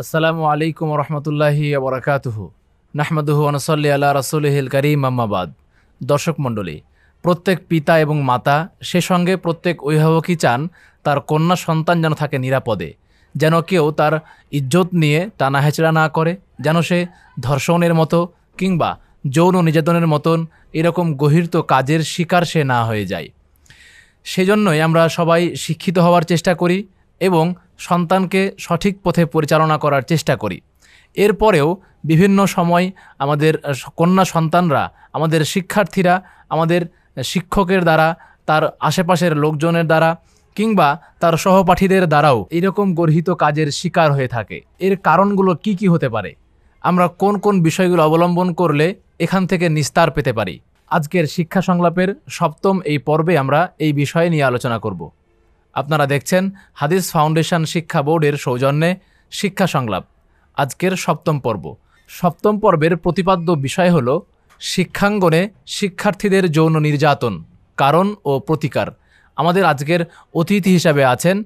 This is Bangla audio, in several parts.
আসসালামু আলাইকুম রহমতুল্লাহি ওবরাকাতুহু নাহমাদুহু ওয়া নুসাল্লি আলা রাসূলিহিল কারীম আম্মা বাদ। দর্শক মণ্ডলী, প্রত্যেক পিতা এবং মাতা, সে সঙ্গে প্রত্যেক অভিভাবকই চান তার কন্যা সন্তান যেন থাকে নিরাপদে, যেন কেউ তার ইজ্জত নিয়ে টানা হেঁচড়া না করে, যেন সে ধর্ষণের মতো কিংবা যৌন নির্যাতনের মতন এরকম গহীরত কাজের শিকার সে না হয়ে যায়। সেজন্যই আমরা সবাই শিক্ষিত হওয়ার চেষ্টা করি এবং সন্তানকে সঠিক পথে পরিচালনা করার চেষ্টা করি। এরপরেও বিভিন্ন সময় আমাদের কন্যা সন্তানরা, আমাদের শিক্ষার্থীরা, আমাদের শিক্ষকের দ্বারা, তার আশেপাশের লোকজনের দ্বারা কিংবা তার সহপাঠীদের দ্বারাও এরকম গর্হিত কাজের শিকার হয়ে থাকে। এর কারণগুলো কি কি হতে পারে? আমরা কোন কোন বিষয়গুলো অবলম্বন করলে এখান থেকে নিস্তার পেতে পারি? আজকের শিক্ষা সংলাপের সপ্তম এই পর্বে আমরা এই বিষয় নিয়ে আলোচনা করব। আপনারা দেখছেন হাদিস ফাউন্ডেশন শিক্ষা বোর্ডের সৌজন্যে শিক্ষা সংলাপ, আজকের সপ্তম পর্ব। সপ্তম পর্বের প্রতিপাদ্য বিষয় হল শিক্ষাঙ্গনে শিক্ষার্থীদের যৌন নির্যাতন, কারণ ও প্রতিকার। আমাদের আজকের অতিথি হিসাবে আছেন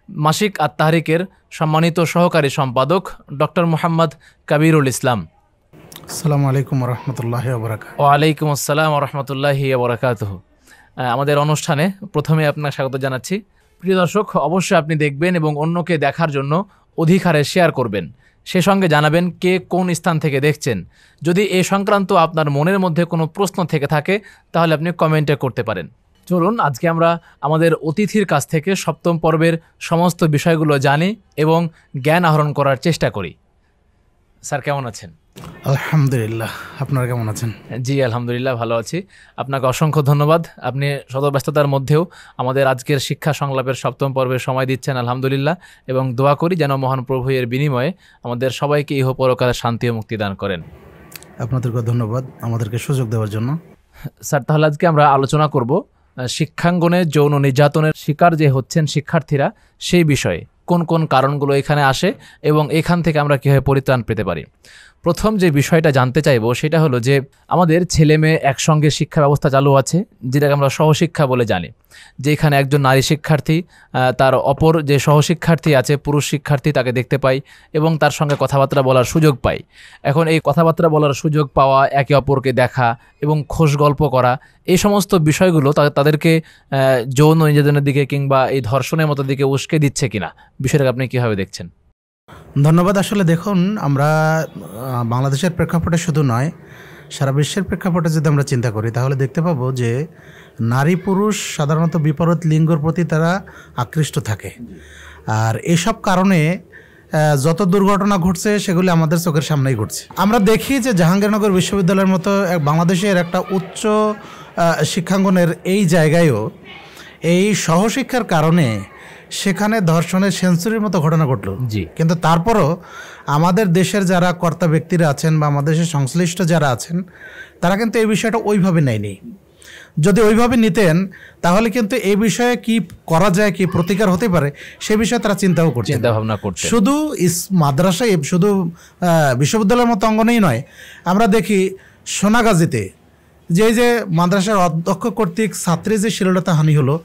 মাসিক আত-তাহরিকের সম্মানিত সহকারী সম্পাদক ডক্টর মোহাম্মদ কাবিরুল ইসলাম। আসসালামু আলাইকুম রহমতুল্লাহি ওয়া বারাকাতুহু। ওয়ালাইকুম আসসালাম রহমতুল্লাহি ওয়া বারাকাতুহু। আমাদের অনুষ্ঠানে প্রথমে আপনাকে স্বাগত জানাচ্ছি। প্রিয় দর্শক, অবশ্যই আপনি দেখবেন এবং অন্যকে দেখার জন্য অধিক হারে শেয়ার করবেন। সে সঙ্গে জানাবেন কে কোন স্থান থেকে দেখছেন। যদি এ সংক্রান্ত আপনার মনের মধ্যে কোনো প্রশ্ন থেকে থাকে তাহলে আপনি কমেন্টে করতে পারেন। চলুন আজকে আমরা আমাদের অতিথির কাছ থেকে সপ্তম পর্বের সমস্ত বিষয়গুলো জানি এবং জ্ঞান আহরণ করার চেষ্টা করি। স্যার, কেমন আছেন? আলহামদুলিল্লাহ, আপনারা কেমন আছেন? জি আলহামদুলিল্লাহ, ভালো আছি। আপনাকে অসংখ্য ধন্যবাদ। আপনি শত ব্যস্ততার মধ্যেও আমাদের আজকের শিক্ষা সংলাপের সপ্তম পর্বে সময় দিচ্ছেন, আলহামদুলিল্লাহ। এবং দোয়া করি যেন মহান প্রভু এর বিনিময়ে আমাদের সবাইকে ইহ পরকালে শান্তি ও মুক্তি দান করেন। আপনাদেরকে ধন্যবাদ আমাদেরকে সুযোগ দেওয়ার জন্য। স্যার, তাহলে আজকে আমরা আলোচনা করব শিক্ষাঙ্গনে যৌন নির্যাতনের শিকার যে হচ্ছেন শিক্ষার্থীরা, সেই বিষয়ে কোন কোন কারণগুলো এখানে আসে এবং এখান থেকে আমরা কীভাবে পরিত্রাণ পেতে পারি। প্রথম যে বিষয়টা জানতে চাইব সেটা হলো যে আমাদের ছেলে মেয়ে একসঙ্গে শিক্ষা ব্যবস্থা চালু আছে, যেটাকে আমরা সহশিক্ষা বলে জানি। যে এখানে একজন নারী শিক্ষার্থী তার অপর যে সহশিক্ষার্থী আছে পুরুষ শিক্ষার্থী, তাকে দেখতে পাই এবং তার সঙ্গে কথাবার্তা বলার সুযোগ পাই। এখন এই কথাবার্তা বলার সুযোগ পাওয়া, একে অপরকে দেখা এবং খোশ গল্প করা, এই সমস্ত বিষয়গুলো তাদেরকে যৌন নির্যাতনের দিকে কিংবা এই ধর্ষণের মতো দিকে উস্কে দিচ্ছে কিনা, বিষয়টাকে আপনি কীভাবে দেখছেন? ধন্যবাদ। আসলে দেখুন, আমরা বাংলাদেশের প্রেক্ষাপটে শুধু নয়, সারা বিশ্বের প্রেক্ষাপটে যদি আমরা চিন্তা করি তাহলে দেখতে পাবো যে নারী পুরুষ সাধারণত বিপরীত লিঙ্গর প্রতি তারা আকৃষ্ট থাকে। আর এসব কারণে যত দুর্ঘটনা ঘটছে সেগুলি আমাদের চোখের সামনেই ঘটছে। আমরা দেখি যে জাহাঙ্গীরনগর বিশ্ববিদ্যালয়ের মতো বাংলাদেশের একটা উচ্চ শিক্ষাঙ্গনের এই জায়গায়ও এই সহশিক্ষার কারণে সেখানে ধর্ষণের সেঞ্চুরির মতো ঘটনা ঘটল। জি, কিন্তু তারপরও আমাদের দেশের যারা কর্তা ব্যক্তিরা আছেন বা আমাদের দেশের সংশ্লিষ্ট যারা আছেন তারা কিন্তু এই বিষয়টা ওইভাবে নেয়নি। যদি ওইভাবে নিতেন তাহলে কিন্তু এই বিষয়ে কি করা যায়, কি প্রতিকার হতে পারে সে বিষয়ে তারা চিন্তাও করছে, চিন্তাভাবনা করছে। শুধু মাদ্রাসায়, শুধু বিশ্ববিদ্যালয়ের মতো অঙ্গনেই নয়, আমরা দেখি সোনাগাজীতে যে মাদ্রাসার অধ্যক্ষ কর্তৃক ছাত্রীর যে শ্লীলতাহানি হলো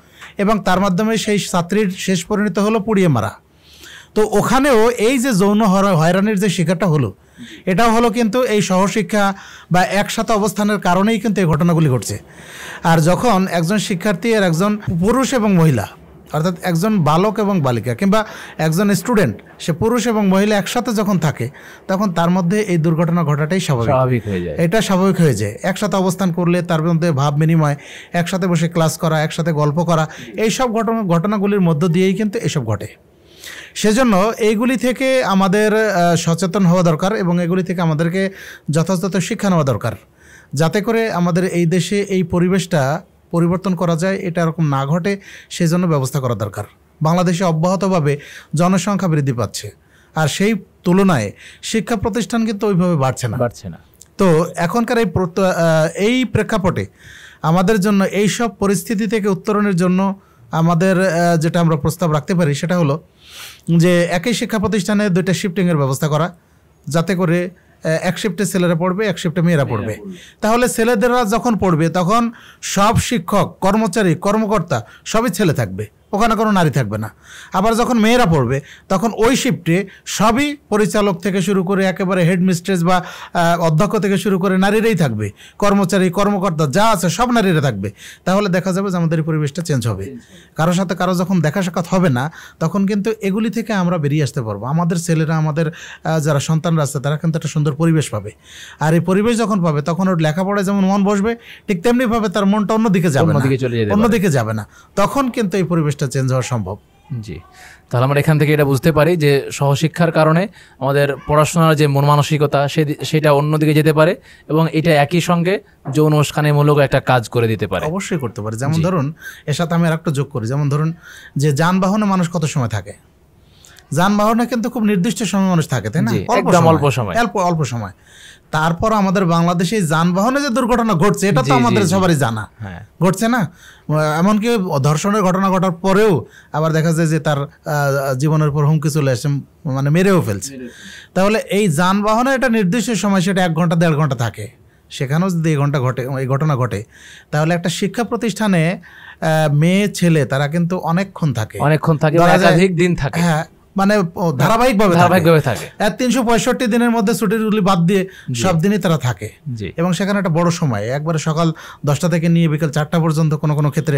এবং তার মাধ্যমে সেই ছাত্রীর শেষ পরিণত হলো পুড়িয়ে মারা। তো ওখানেও এই যে যৌন হয়রানির যে শিকারটা হলো, এটাও হলো কিন্তু এই সহশিক্ষা বা একসাথে অবস্থানের কারণেই কিন্তু এই ঘটনাগুলি ঘটছে। আর যখন একজন শিক্ষার্থী আর একজন পুরুষ এবং মহিলা, অর্থাৎ একজন বালক এবং বালিকা কিংবা একজন স্টুডেন্ট, সে পুরুষ এবং মহিলা একসাথে যখন থাকে তখন তার মধ্যে এই দুর্ঘটনা ঘটাটাই স্বাভাবিক হয়ে যায়। এটা স্বাভাবিক হয়ে যায়। একসাথে অবস্থান করলে তার মধ্যে ভাব বিনিময়, একসাথে বসে ক্লাস করা, একসাথে গল্প করা, এইসব ঘটনাগুলির মধ্য দিয়েই কিন্তু এসব ঘটে। সেজন্য এইগুলি থেকে আমাদের সচেতন হওয়া দরকার এবং এগুলি থেকে আমাদেরকে যথাযথ শিক্ষা নেওয়া দরকার, যাতে করে আমাদের এই দেশে এই পরিবেশটা পরিবর্তন করা যায়, এটা এরকম না ঘটে সেই জন্য ব্যবস্থা করা দরকার। বাংলাদেশে অব্যাহতভাবে জনসংখ্যা বৃদ্ধি পাচ্ছে, আর সেই তুলনায় শিক্ষা প্রতিষ্ঠান কিন্তু ওইভাবে বাড়ছে না। তো এখনকার এই প্রেক্ষাপটে আমাদের জন্য এই সব পরিস্থিতি থেকে উত্তরণের জন্য আমাদের যেটা আমরা প্রস্তাব রাখতে পারি সেটা হলো যে একই শিক্ষা প্রতিষ্ঠানে 2টা শিফটিংয়ের ব্যবস্থা করা, যাতে করে এক শিফটে ছেলেরা পড়বে, এক শিফটে মেয়েরা পড়বে। তাহলে ছেলেদেররা যখন পড়বে তখন সব শিক্ষক, কর্মচারী, কর্মকর্তা সবই ছেলে থাকবে, ওখানে কোনো নারী থাকবে না। আবার যখন মেয়েরা পড়বে তখন ওই শিফটে সবই পরিচালক থেকে শুরু করে একেবারে হেড মিস্ট্রেস বা অধ্যক্ষ থেকে শুরু করে নারীরাই থাকবে, কর্মচারী কর্মকর্তা যা আছে সব নারীরা থাকবে। তাহলে দেখা যাবে যে আমাদের এই পরিবেশটা চেঞ্জ হবে। কারোর সাথে কারো যখন দেখা সাক্ষাৎ হবে না তখন কিন্তু এগুলি থেকে আমরা বেরিয়ে আসতে পারবো। আমাদের ছেলেরা, আমাদের যারা সন্তানরা আছে তারা কিন্তু একটা সুন্দর পরিবেশ পাবে। আর এই পরিবেশ যখন পাবে তখন ওর লেখাপড়ায় যেমন মন বসবে, ঠিক তেমনিভাবে তার মনটা অন্যদিকে যাবে না, অন্যদিকে যাবে না। তখন কিন্তু এই পরিবেশটা চেঞ্জ হওয়া সম্ভব। জি, তাহলে আমরা এখান থেকে এটা বুঝতে পারি যে সহশিক্ষার কারণে আমাদের পড়াশোনার যে মন মানসিকতা সেটা অন্যদিকে যেতে পারে এবং এটা একই সঙ্গে যৌন উস্কানিমূলক একটা কাজ করে দিতে পারে। অবশ্যই করতে পারে। যেমন ধরুন, এর সাথে আমি আরেকটা যোগ করি, যেমন ধরুন যে যানবাহনে মানুষ কত সময় থাকে, যানবাহনে কিন্তু খুব নির্দিষ্ট সময় মানুষ থাকে, তাই না? অল্প সময়। তারপর আমাদের বাংলাদেশে যানবাহনে যে দুর্ঘটনা ঘটছে এটা তো আমাদের সবারই জানা, ঘটছে না? এমনকি ধর্ষণের ঘটনা ঘটার পরেও আবার দেখা যায় যে তার জীবনের উপর হুমকি চলে আসে, মানে মেরেও ফেলছে। তাহলে এই যানবাহনে এটা নির্দিষ্ট সময়, সেটা 1 ঘন্টা 1.5 ঘন্টা থাকে, সেখানেও যদি এই ঘটনা ঘটে তাহলে একটা শিক্ষা প্রতিষ্ঠানে মেয়ে ছেলে তারা কিন্তু অনেকক্ষণ থাকে, একাধিক দিন থাকে। হ্যাঁ, মানে ধারাবাহিকভাবে থাকে। 365 দিনের মধ্যে ছুটিগুলি বাদ দিয়ে সব দিনই তারা থাকে এবং সেখানে একটা বড় সময়, একবারে সকাল 10টা থেকে নিয়ে বিকেল 4টা পর্যন্ত কোনো ক্ষেত্রে,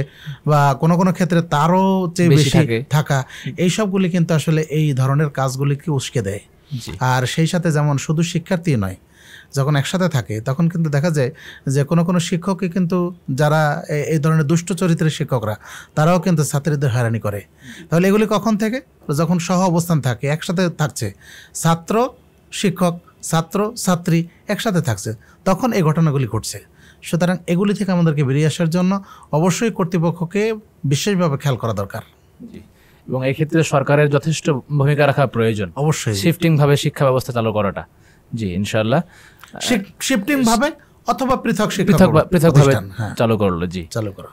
বা কোনো ক্ষেত্রে তারও চেয়ে বেশি থাকা, এই সবগুলি কিন্তু আসলে এই ধরনের কাজগুলিকে উস্কে দেয়। আর সেই সাথে যেমন শুধু শিক্ষার্থী নয়, যখন একসাথে থাকে তখন কিন্তু দেখা যায় যে কোনো শিক্ষককে কিন্তু যারা এই ধরনের দুষ্ট চরিত্রের শিক্ষকরা তারাও কিন্তু ছাত্রীদের হয়রানি করে। তাহলে এগুলি কখন থেকে? যখন সহ অবস্থান থাকে, একসাথে থাকছে, ছাত্র শিক্ষক, ছাত্র ছাত্রী একসাথে থাকছে, তখন এই ঘটনাগুলি ঘটছে। সুতরাং এগুলি থেকে আমাদেরকে বেরিয়ে আসার জন্য অবশ্যই কর্তৃপক্ষকে বিশেষভাবে খেয়াল করা দরকার এবং এই ক্ষেত্রে সরকারের যথেষ্ট ভূমিকা রাখা প্রয়োজন। অবশ্যই শিফটিং ভাবে শিক্ষা ব্যবস্থা চালু করাটা। জি, ইনশাআল্লাহ শিফটিং ভাবে অথবা পৃথকভাবে চালু করলো। জি, চালু করা।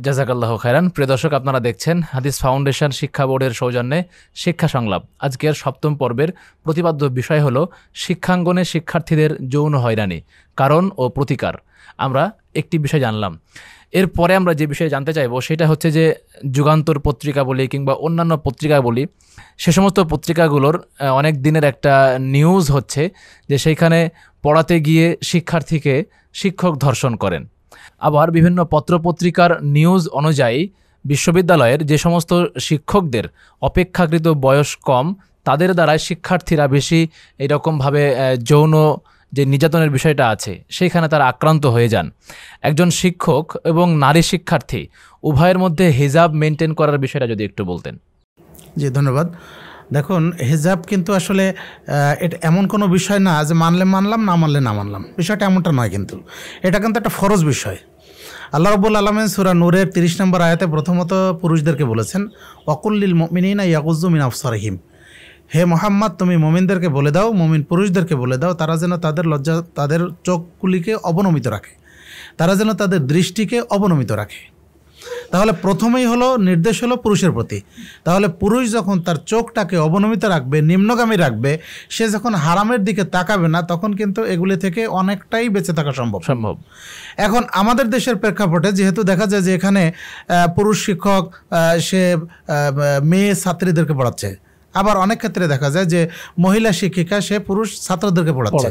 জাযাকাল্লাহু খায়রান। প্রিয় দর্শক, আপনারা দেখছেন হাদিস ফাউন্ডেশন শিক্ষা বোর্ডের সৌজন্যে শিক্ষা সংলাপ। আজকের 7ম পর্বের প্রতিপাদ্য বিষয় হলো শিক্ষাঙ্গনে শিক্ষার্থীদের যৌন হয়রানি, কারণ ও প্রতিকার। আমরা একটি বিষয় জানলাম, এরপরে আমরা যে বিষয়ে জানতে চাইব সেটা হচ্ছে যে যুগান্তর পত্রিকা বলি কিংবা অন্যান্য পত্রিকা বলি, সে সমস্ত পত্রিকাগুলোর অনেক দিনের একটা নিউজ হচ্ছে যে সেইখানে পড়াতে গিয়ে শিক্ষার্থীকে শিক্ষক ধর্ষণ করেন। আবার বিভিন্ন পত্রপত্রিকার নিউজ অনুযায়ী বিশ্ববিদ্যালয়ের যে সমস্ত শিক্ষকদের অপেক্ষাকৃত বয়স কম, তাদের দ্বারাই শিক্ষার্থীরা বেশি এরকমভাবে যৌন যে নির্যাতনের বিষয়টা আছে সেইখানে তারা আক্রান্ত হয়ে যান। একজন শিক্ষক এবং নারী শিক্ষার্থী উভয়ের মধ্যে হিজাব মেনটেন করার বিষয়টা যদি একটু বলতেন। জি, ধন্যবাদ। দেখুন, হিজাব কিন্তু আসলে এটা এমন কোনো বিষয় না যে মানলে মানলাম, না মানলে না মানলাম, বিষয়টা এমনটা নয়। কিন্তু এটা কিন্তু একটা ফরজ বিষয়। আল্লাহ রাব্বুল আলামিন সূরা নূরের 30 নম্বর আয়াতে প্রথমত পুরুষদেরকে বলেছেন, ওয়াকুল্লিল মুমিনিনা ইয়াগুয্যু মিন আবসারিহিম, হে মুহাম্মদ তুমি মুমিনদেরকে বলে দাও, মুমিন পুরুষদেরকে বলে দাও, তারা যেন তাদের চোখগুলিকে অবনমিত রাখে, তারা যেন তাদের দৃষ্টিকে অবনমিত রাখে। তাহলে প্রথমেই হলো নির্দেশ হলো পুরুষের প্রতি। তাহলে পুরুষ যখন তার চোখটাকে অবনমিত রাখবে, নিম্নগামী রাখবে, সে যখন হারামের দিকে তাকাবে না, তখন কিন্তু এগুলি থেকে অনেকটাই বেঁচে থাকা সম্ভব। এখন আমাদের দেশের প্রেক্ষাপটে যেহেতু দেখা যায় যে এখানে পুরুষ শিক্ষক সে মেয়ে ছাত্রীদেরকে পড়াচ্ছে, আবার অনেক ক্ষেত্রে দেখা যায় যে মহিলা শিক্ষিকা সে পুরুষ ছাত্রদেরকে পড়াচ্ছে,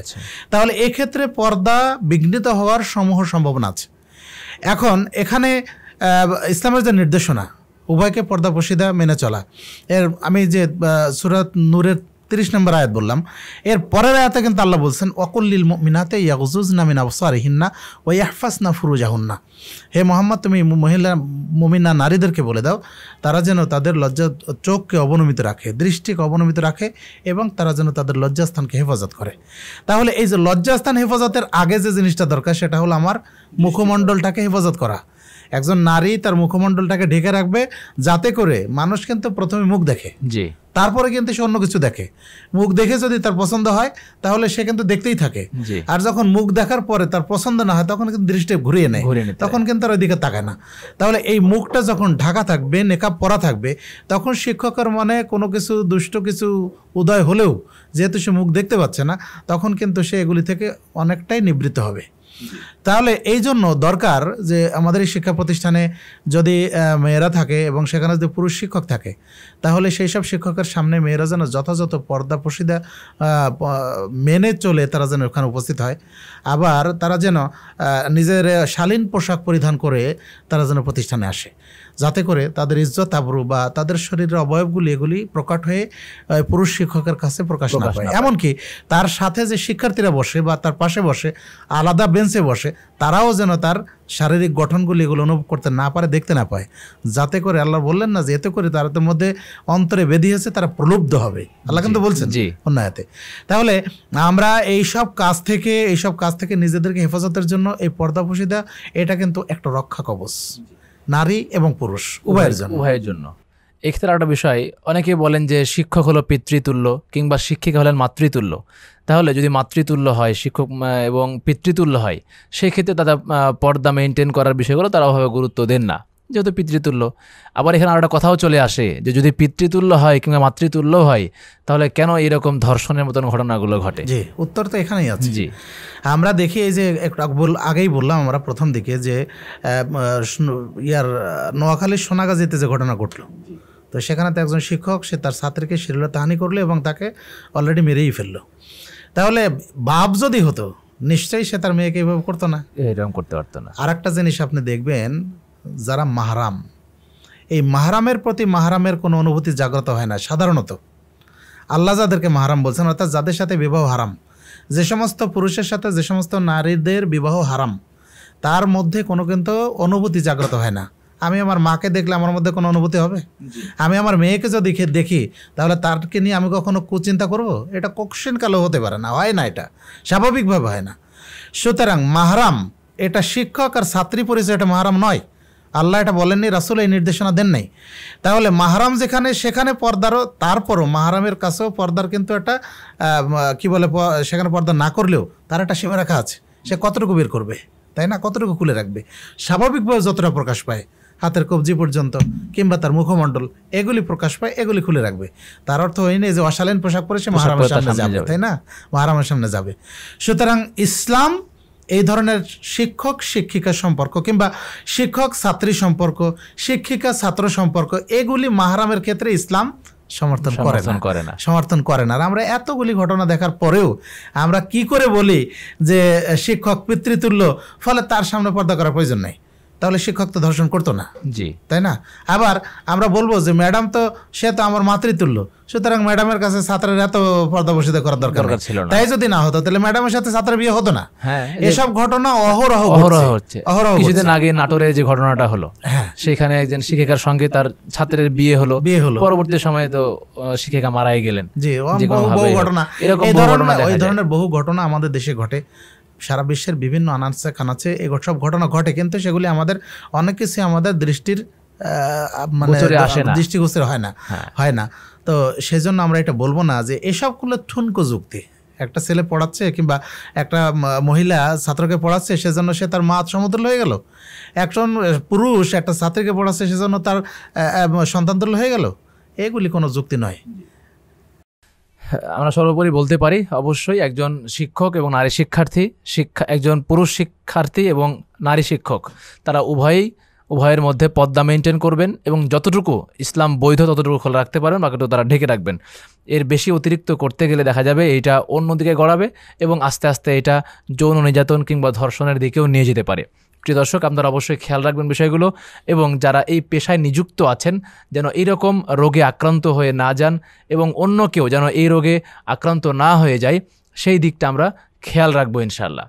তাহলে এক্ষেত্রে পর্দা বিঘ্নিত হওয়ার সমূহ সম্ভাবনা আছে। এখন এখানে ইসলামের যে নির্দেশনা, উভয়কে পর্দা পশিদা মেনে চলা, এর আমি যে সূরা নূরের 30 নম্বর আয়াত বললাম, এর পরের আয়াতে কিন্তু আল্লাহ বলছেন, ওয়াকুল্লিল মুমিনাতি ইয়াগুযুযনা মিন আবসারিহিন্না ওয়া ইয়াহফাজনা ফুরুজাহুন্না, হে মুহাম্মদ তুমি মুমিনা নারীদেরকে বলে দাও তারা যেন তাদের চোখকে অবনমিত রাখে, দৃষ্টিকে অবনমিত রাখে এবং তারা যেন তাদের লজ্জাস্থানকে হেফাজত করে। তাহলে এই যে লজ্জাস্থান হেফাজতের আগে যে জিনিসটা দরকার সেটা হলো আমার মুখমণ্ডলটাকে হেফাজত করা। একজন নারী তার মুখমণ্ডলটাকে ঢেকে রাখবে যাতে করে মানুষ কিন্তু প্রথমে মুখ দেখে, তারপরে কিন্তু সে অন্য কিছু দেখে। মুখ দেখে যদি তার পছন্দ হয় তাহলে সে কিন্তু দেখতেই থাকে, আর যখন মুখ দেখার পরে তার পছন্দ না হয় তখন কিন্তু দৃষ্টি ঘুরিয়ে নেয়, তখন কিন্তু আর ওইদিকে তাকায় না। তাহলে এই মুখটা যখন ঢাকা থাকবে, নেকাব পরা থাকবে, তখন শিক্ষকের মনে কোনো কিছু দুষ্ট কিছু উদয় হলেও যেহেতু সে মুখ দেখতে পাচ্ছে না, তখন কিন্তু সে এগুলি থেকে অনেকটাই নিবৃত্ত হবে। তাহলে এই জন্য দরকার যে আমাদের এই শিক্ষা প্রতিষ্ঠানে যদি মেয়েরা থাকে এবং সেখানে যদি পুরুষ শিক্ষক থাকে, তাহলে সেই সব শিক্ষকের সামনে মেয়েরা যেন যথাযথ পর্দা পশিদা মেনে চলে তারা যেন ওখানে উপস্থিত হয়। আবার তারা যেন নিজের শালীন পোশাক পরিধান করে তারা যেন প্রতিষ্ঠানে আসে, যাতে করে তাদের ইজ্জত আবরু বা তাদের শরীরের অবয়বগুলি এগুলি প্রকট হয়ে পুরুষ শিক্ষকের কাছে প্রকাশ না পায়। এমনকি তার সাথে যে শিক্ষার্থীরা বসে বা তার পাশে বসে আলাদা বেঞ্চে বসে, তারাও যেন তার শারীরিক গঠনগুলি এগুলো অনুভব করতে না পারে, দেখতে না পায়, যাতে করে আল্লাহ বললেন না যে এতে করে তাদের মধ্যে অন্তরে বেঁধে হয়েছে, তারা প্রলুব্ধ হবে। আল্লাহ কিন্তু বলছেন অন্য আয়াতে। তাহলে আমরা এইসব কাজ থেকে নিজেদেরকে হেফাজতের জন্য এই পর্দাপশিদা এটা কিন্তু একটা রক্ষা কবচ, নারী এবং পুরুষ উভয়ের জন্য। এক্ষেত্রে একটা বিষয়, অনেকে বলেন যে শিক্ষক হলো পিতৃতুল্য কিংবা শিক্ষিকা হলেন মাতৃতুল্য। তাহলে যদি মাতৃতুল্য হয় শিক্ষক এবং পিতৃতুল্য হয়, সেই ক্ষেত্রে তারা পর্দা মেনটেন করার বিষয়গুলো তারা ওভাবে গুরুত্ব দেন না, যেহেতু পিতৃতুল্য। আবার এখানে আরেকটা কথাও চলে আসে যে যদি পিতৃতুল্য হয় কিংবা মাতৃতুল্য হয়, তাহলে কেন এরকম ধর্ষণের মতন ঘটনাগুলো ঘটে? জি, উত্তর তো এখানেই আছে। জি, আমরা দেখি এই যে আগেই বললাম আমরা প্রথম দিকে যে নোয়াখালীর সোনাগাজীতে যে ঘটনা ঘটলো, তো সেখানে তো একজন শিক্ষক সে তার ছাত্রীকে শ্লীলতাহানি করলো এবং তাকে অলরেডি মেরেই ফেললো। তাহলে বাপ যদি হতো নিশ্চয়ই সে তার মেয়েকে এইভাবে করতো না, এরকম করতে পারতো না। আর একটা জিনিস আপনি দেখবেন, যারা মাহরাম, এই মাহরামের প্রতি মাহরামের কোনো অনুভূতি জাগ্রত হয় না সাধারণত। আল্লাহ যাদেরকে মাহরাম বলছেন, অর্থাৎ যাদের সাথে বিবাহ হারাম, যে সমস্ত পুরুষের সাথে যে সমস্ত নারীদের বিবাহ হারাম, তার মধ্যে কোনো কিন্তু অনুভূতি জাগ্রত হয় না। আমি আমার মাকে দেখলে আমার মধ্যে কোনো অনুভূতি হবে? আমি আমার মেয়েকে যদি দেখি তাহলে তারকে নিয়ে আমি কখনো কুচিন্তা করব? এটা কোশ্চেন কালো হতে পারে না, হয় না, এটা স্বাভাবিকভাবে হয় না। সুতরাং মাহরাম এটা শিক্ষক আর ছাত্রী পরিচয়, এটা মাহরাম নয়। আল্লাহ এটা বলেননি, রাসূল এই নির্দেশনা দেন নাই। তাহলে মাহরাম যেখানে সেখানে পর্দারও, তারপরও মাহরামের কাছেও পর্দার কিন্তু একটা সেখানে পর্দা না করলেও তার একটা সীমা রাখা আছে। সে কতটুকু বের করবে, তাই না? কতটুকু খুলে রাখবে? স্বাভাবিকভাবে যতটা প্রকাশ পায়, হাতের কবজি পর্যন্ত কিংবা তার মুখমণ্ডল এগুলি প্রকাশ পায়, এগুলি খুলে রাখবে। তার অর্থ হয় না যে অশালীন পোশাক পরে সে মাহরামের সামনে যাবে, তাই না? মাহরামের সামনে যাবে। সুতরাং ইসলাম এই ধরনের শিক্ষক শিক্ষিকা সম্পর্ক কিংবা শিক্ষক ছাত্রী সম্পর্ক, শিক্ষিকা ছাত্র সম্পর্ক, এগুলি মাহরামের ক্ষেত্রে ইসলাম সমর্থন করে না। আর আমরা এতগুলি ঘটনা দেখার পরেও আমরা কি করে বলি যে শিক্ষক পিতৃতুল্য, ফলে তার সামনে পর্দা করার প্রয়োজন নেই? তাহলে শিক্ষক তো ধর্ষণ করতো না, জি, তাই না? আবার আমরা বলবো যে ম্যাডাম তো সে তো আমার মাতৃতুল্য, সুতরাং ম্যাডামের কাছে ছাত্রের এত পর্দাবসিত করার দরকার ছিল না। তাই যদি না হতো তাহলে ম্যাডামের সাথে ছাত্রের বিয়ে হতো না। এসব ঘটনা অহরহ হচ্ছে। কিছুদিন আগে নাটোরে যে ঘটনাটা হলো, সেখানে একজন শিক্ষিকার সঙ্গে তার ছাত্রের বিয়ে হলো, পরবর্তী সময়ে তো শিক্ষিকা মারাই গেলেন। জি, বহু ঘটনা, এই ধরনের বহু ঘটনা আমাদের দেশে ঘটে। সারা বিশ্বের বিভিন্ন আনাচে কানাচে এই সব ঘটনা ঘটে, কিন্তু সেগুলি আমাদের অনেক কিছু আমাদের দৃষ্টিগোচরে হয় না। তো সেজন্য আমরা এটা বলবো না যে এসবগুলো ঠুনকো যুক্তি। একটা ছেলে পড়াচ্ছে কিংবা একটা মহিলা ছাত্রকে পড়াচ্ছে, সেজন্য সে তার মা সমতুল্য হয়ে গেল। একজন পুরুষ একটা ছাত্রীকে পড়াচ্ছে, সেজন্য তার সন্তানতুল্য হয়ে গেল। এগুলি কোনো যুক্তি নয়। আমরা সর্বোপরি বলতে পারি অবশ্যই একজন শিক্ষক এবং নারী শিক্ষার্থী, একজন পুরুষ শিক্ষার্থী এবং নারী শিক্ষক, তারা উভয়ের মধ্যে পর্দা মেনটেন করবেন এবং যতটুকু ইসলাম বৈধ ততটুকু খোলা রাখতে পারেন, বাকিটুকু তারা ঢেকে রাখবেন। এর বেশি অতিরিক্ত করতে গেলে দেখা যাবে এইটা অন্যদিকে গড়াবে এবং আস্তে আস্তে এটা যৌন নির্যাতন কিংবা ধর্ষণের দিকেও নিয়ে যেতে পারে। প্রিয় দর্শক, আপনারা অবশ্যই খেয়াল রাখবেন বিষয়গুলো, এবং যারা এই পেশায় নিযুক্ত আছেন যেন এইরকম রোগে আক্রান্ত হয়ে না যান এবং অন্য কেউ যেন এই রোগে আক্রান্ত না হয়ে যায়, সেই দিকটা আমরা খেয়াল রাখবো ইনশাআল্লাহ।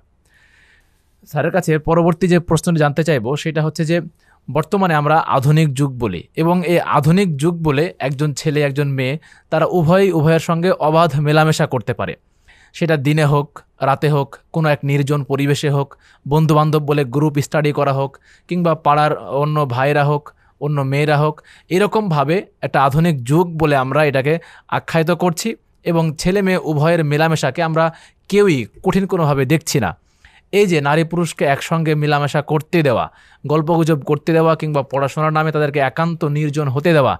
স্যারের কাছে পরবর্তী যে প্রশ্নটি জানতে চাইবো সেটা হচ্ছে যে বর্তমানে আমরা আধুনিক যুগ বলি, এবং এই আধুনিক যুগ বলে একজন ছেলে একজন মেয়ে তারা উভয়ের সঙ্গে অবাধ মেলামেশা করতে পারে। সেটা দিনে হোক, রাতে হোক, কোনো এক নির্জন পরিবেশে হোক, বন্ধুবান্ধব বলে গ্রুপ স্টাডি করা হোক, কিংবা পাড়ার অন্য ভাইরা হোক, অন্য মেয়েরা হোক, এরকমভাবে একটা আধুনিক যুগ বলে আমরা এটাকে আখ্যায়িত করছি, এবং ছেলে মেয়ে উভয়ের মেলামেশাকে আমরা কেউই কঠিন কোনোভাবে দেখছি না। এই যে নারী পুরুষকে একসঙ্গে মেলামেশা করতে দেওয়া, গল্পগুজব করতে দেওয়া, কিংবা পড়াশোনার নামে তাদেরকে একান্ত নির্জন হতে দেওয়া,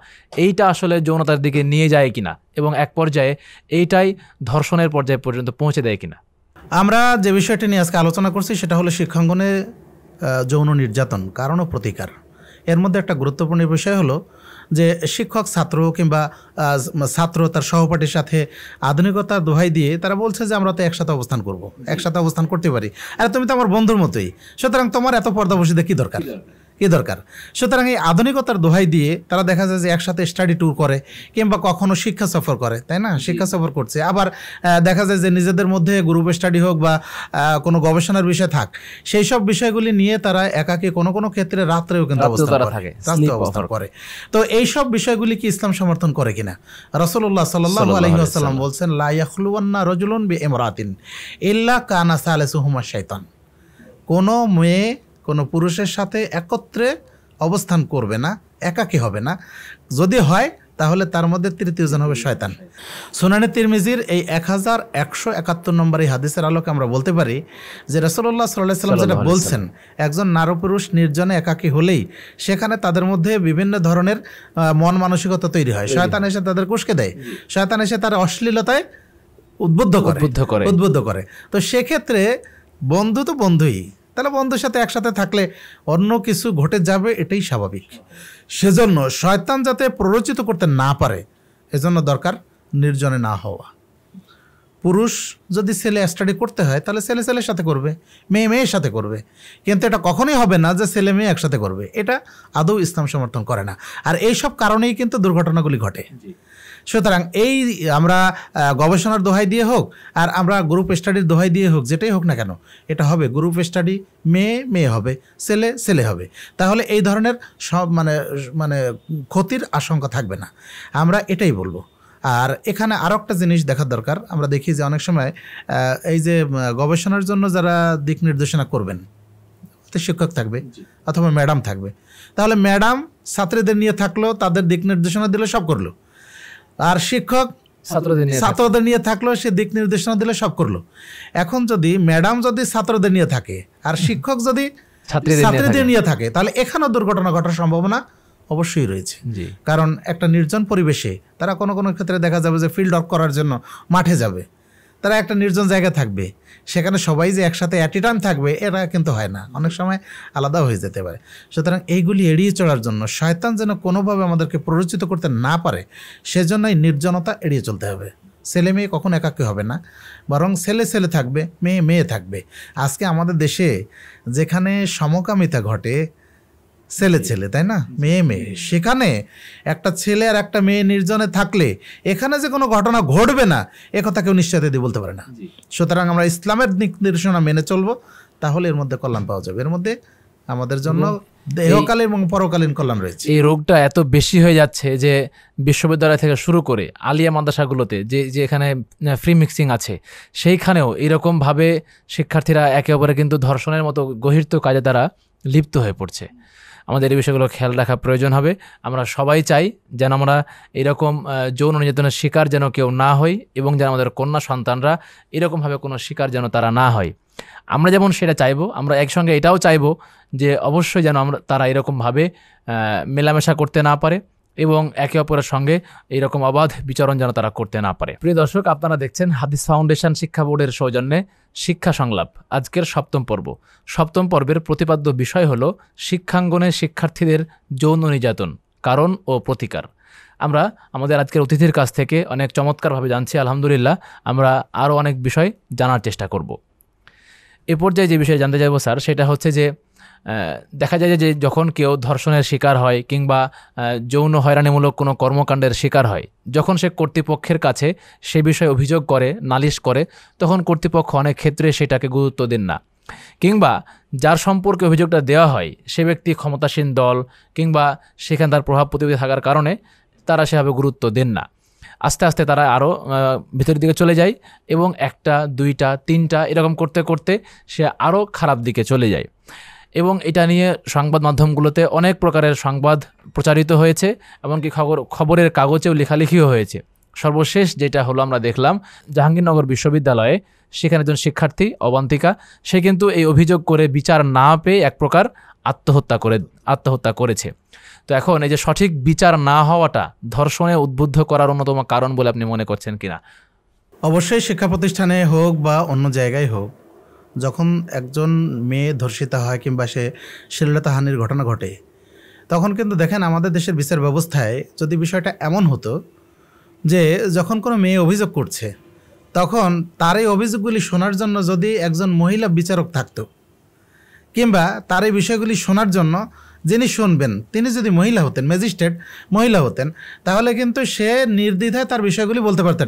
এইটা আসলে যৌনতার দিকে নিয়ে যায় কিনা, এবং এক পর্যায়ে এইটাই ধর্ষণের পর্যায়ে পর্যন্ত পৌঁছে দেয় কিনা? আমরা যে বিষয়টি নিয়ে আজকে আলোচনা করছি সেটা হলো শিক্ষাঙ্গনে যৌন নির্যাতন কারণ ও প্রতিকার। এর মধ্যে একটা গুরুত্বপূর্ণ বিষয় হলো যে শিক্ষক ছাত্র কিংবা ছাত্র তার সহপাঠীর সাথে আধুনিকতার দোহাই দিয়ে তারা বলছে যে আমরা তো একসাথে অবস্থান করব, একসাথে অবস্থান করতে পারি, আরে তুমি তো আমার বন্ধুর মতোই, সুতরাং তোমার এত পর্দা বসিতে কী দরকার, কী দরকার। সুতরাং এই আধুনিকতার দোহাই দিয়ে তারা দেখা যায় যে একসাথে স্টাডি ট্যুর করে কিংবা কখনো শিক্ষা সফর করে, তাই না, শিক্ষা সফর করছে। আবার দেখা যায় যে নিজেদের মধ্যে গ্রুপ স্টাডি হোক বা কোনো গবেষণার বিষয় থাক, সেই সব বিষয়গুলি নিয়ে তারা একাকী কোনো কোনো ক্ষেত্রে রাত্রেও কিন্তু অবস্থান করে। তো এই সব বিষয়গুলি কি ইসলাম সমর্থন করে কিনা? রাসূলুল্লাহ সাল্লাল্লাহু আলাইহি ওয়াসাল্লাম বলছেন, লা ইয়াখলুওয়ান্না রাজুলুন বিইমরাতিন ইল্লা কানা সালিসুহুমা শাইতান। কোনো মেয়ে কোনো পুরুষের সাথে একত্রে অবস্থান করবে না, একাকী হবে না, যদি হয় তাহলে তার মধ্যে তৃতীয়জন হবে শয়তান। সুনানে তিরমিজির এই 1171 নম্বর এই হাদিসের আলোকে আমরা বলতে পারি যে রাসূলুল্লাহ সাল্লাল্লাহু আলাইহি ওয়াসাল্লাম যেটা বলছেন, একজন নারী পুরুষ নির্জনে একাকী হলেই সেখানে তাদের মধ্যে বিভিন্ন ধরনের মন মানসিকতা তৈরি হয়। শয়তান এসে তাদের কুঁশকে দেয়, শয়তান এসে তার অশ্লীলতায় উদ্বুদ্ধ করে। তো সেক্ষেত্রে বন্ধু তো বন্ধুই, তাহলে বন্ধুর সাথে একসাথে থাকলে অন্য কিছু ঘটে যাবে, এটাই স্বাভাবিক। সেজন্য শয়তান যাতে প্ররোচিত করতে না পারে, এজন্য দরকার নির্জনে না হওয়া। পুরুষ যদি ছেলে স্টাডি করতে হয় তাহলে ছেলে ছেলের সাথে করবে, মেয়ে মেয়ের সাথে করবে, কিন্তু এটা কখনোই হবে না যে ছেলে মেয়ে একসাথে করবে, এটা আদৌ ইসলাম সমর্থন করে না। আর এইসব কারণেই কিন্তু দুর্ঘটনাগুলি ঘটে। সুতরাং এই আমরা গবেষণার দোহাই দিয়ে হোক আর আমরা গ্রুপ স্টাডির দোহাই দিয়ে হোক, যেটাই হোক না কেন, এটা হবে গ্রুপ স্টাডি, মেয়ে মেয়ে হবে, ছেলে ছেলে হবে, তাহলে এই ধরনের সব মানে ক্ষতির আশঙ্কা থাকবে না, আমরা এটাই বলবো। আর এখানে আরও একটা জিনিস দেখার দরকার, আমরা দেখি যে অনেক সময় এই যে গবেষণার জন্য যারা দিক নির্দেশনা করবেন, শিক্ষক থাকবে অথবা ম্যাডাম থাকবে, তাহলে ম্যাডাম ছাত্রীদের নিয়ে থাকলো, তাদের দিক নির্দেশনা দিলে সব করলো, আর শিক্ষক ছাত্রদের নিয়ে থাকলো, সে দিক নির্দেশনা দিলে সব করলো। এখন যদি ম্যাডাম যদি ছাত্রদের নিয়ে থাকে আর শিক্ষক যদি ছাত্রীদের নিয়ে থাকে, তাহলে এখানেও দুর্ঘটনা ঘটার সম্ভাবনা অবশ্যই রয়েছে। কারণ একটা নির্জন পরিবেশে তারা কোনো কোনো ক্ষেত্রে দেখা যাবে যে ফিল্ড ওয়ার্ক করার জন্য মাঠে যাবে, তারা একটা নির্জন জায়গায় থাকবে, সেখানে সবাই যে একসাথে অ্যাট এ টাইম থাকবে এটা কিন্তু হয় না, অনেক সময় আলাদা হয়ে যেতে পারে। সুতরাং এইগুলি এড়িয়ে চলার জন্য, শয়তান যেন কোনোভাবে আমাদেরকে প্ররোচিত করতে না পারে, সেজন্যই নির্জনতা এড়িয়ে চলতে হবে। ছেলে মেয়ে কখনো একাকী হবে না, বরং ছেলে ছেলে থাকবে, মেয়ে মেয়ে থাকবে। আজকে আমাদের দেশে যেখানে সমকামিতা ঘটে, ছেলে ছেলে তাই না, মেয়ে মেয়ে, সেখানে একটা ছেলে আর একটা মেয়ে নির্জনে থাকলে এখানে যে কোনো ঘটনা ঘটবে না এ কথা কেউ নিশ্চয়তা দিয়ে বলতে পারে না। সুতরাং আমরা ইসলামের নির্দেশনা মেনে চলবো, তাহলে এর মধ্যে কল্যাণ পাওয়া যাবে। এর মধ্যে আমাদের জন্য দেহকালীন এবং পরকালীন কল্যাণ রয়েছে। এই রোগটা এত বেশি হয়ে যাচ্ছে যে বিশ্ববিদ্যালয় থেকে শুরু করে আলিয়া মাদ্রাসাগুলোতে যে এখানে ফ্রি মিক্সিং আছে, সেইখানেও এরকমভাবে শিক্ষার্থীরা একে অপরে কিন্তু ধর্ষণের মতো গহির্ত কাজে তারা লিপ্ত হয়ে পড়ছে। আমাদের এই বিষয়গুলো খেয়াল রাখা প্রয়োজন হবে। আমরা সবাই চাই যেন আমরা এরকম যৌন নির্যাতনের শিকার যেন কেউ না হই, এবং যেন আমাদের কন্যা সন্তানরা এরকমভাবে কোনো শিকার যেন তারা না হয়। আমরা যেমন সেটা চাইবো, আমরা একসঙ্গে এটাও চাইবো যে অবশ্যই যেন তারা এরকমভাবে মেলামেশা করতে না পারে এবং একে অপরের সঙ্গে এইরকম অবাধ বিচরণ যেন তারা করতে না পারে। প্রিয় দর্শক, আপনারা দেখছেন হাদিস ফাউন্ডেশন শিক্ষা বোর্ডের সৌজন্যে শিক্ষা সংলাপ, আজকের 7ম পর্ব। 7ম পর্বের প্রতিপাদ্য বিষয় হলো শিক্ষাঙ্গনে শিক্ষার্থীদের যৌন নির্যাতন, কারণ ও প্রতিকার। আমরা আমাদের আজকের অতিথির কাছ থেকে অনেক চমৎকারভাবে জানছি, আলহামদুলিল্লাহ। আমরা আরও অনেক বিষয় জানার চেষ্টা করব। এ পর্যায়ে যে বিষয়ে জানতে চাইব স্যার, সেটা হচ্ছে যে দেখা যায় যে যখন কেউ ধর্ষণের শিকার হয় কিংবা যৌন হয়রানিমূলক কোনো কর্মকাণ্ডের শিকার হয়, যখন সে কর্তৃপক্ষের কাছে সে বিষয়ে অভিযোগ করে, নালিশ করে, তখন কর্তৃপক্ষ অনেক ক্ষেত্রে সেটাকে গুরুত্ব দেন না, কিংবা যার সম্পর্কে অভিযোগটা দেওয়া হয় সে ব্যক্তি ক্ষমতাসীন দল কিংবা সেখানে তার প্রভাব প্রতিপত্তি থাকার কারণে তারা সেভাবে গুরুত্ব দেন না। আস্তে আস্তে তারা আরও ভিতরের দিকে চলে যায় এবং 1টা 2টা 3টা এরকম করতে করতে সে আরও খারাপ দিকে চলে যায়। এবং এটা নিয়ে সংবাদ মাধ্যমগুলোতে অনেক প্রকারের সংবাদ প্রচারিত হয়েছে, এমনকি খবরের কাগজেও লেখালেখিও হয়েছে। সর্বশেষ যেটা হলো, আমরা দেখলাম জাহাঙ্গীরনগর বিশ্ববিদ্যালয়ে সেখানে একজন শিক্ষার্থী অবান্তিকা, সে কিন্তু এই অভিযোগ করে বিচার না পেয়ে এক প্রকার আত্মহত্যা করেছে। তো এখন এই যে সঠিক বিচার না হওয়াটা ধর্ষণে উদ্বুদ্ধ করার অন্যতম কারণ বলে আপনি মনে করছেন কিনা? অবশ্যই শিক্ষা প্রতিষ্ঠানে হোক বা অন্য জায়গায় হোক, যখন একজন মেয়ে ধর্ষিতা হয় কিংবা সে শ্লীলতাহানির ঘটনা ঘটে, তখন কিন্তু দেখেন আমাদের দেশের বিচার ব্যবস্থায় যদি বিষয়টা এমন হতো যে যখন কোনো মেয়ে অভিযোগ করছে, তখন তার এই অভিযোগগুলি শোনার জন্য যদি একজন মহিলা বিচারক থাকতো, কিংবা তার এই বিষয়গুলি শোনার জন্য যিনি শুনবেন তিনি যদি মহিলা হতেন, ম্যাজিস্ট্রেট মহিলা হতেন, তাহলে কিন্তু সে নির্দ্বিধায় তার বিষয়গুলি বলতে পারতেন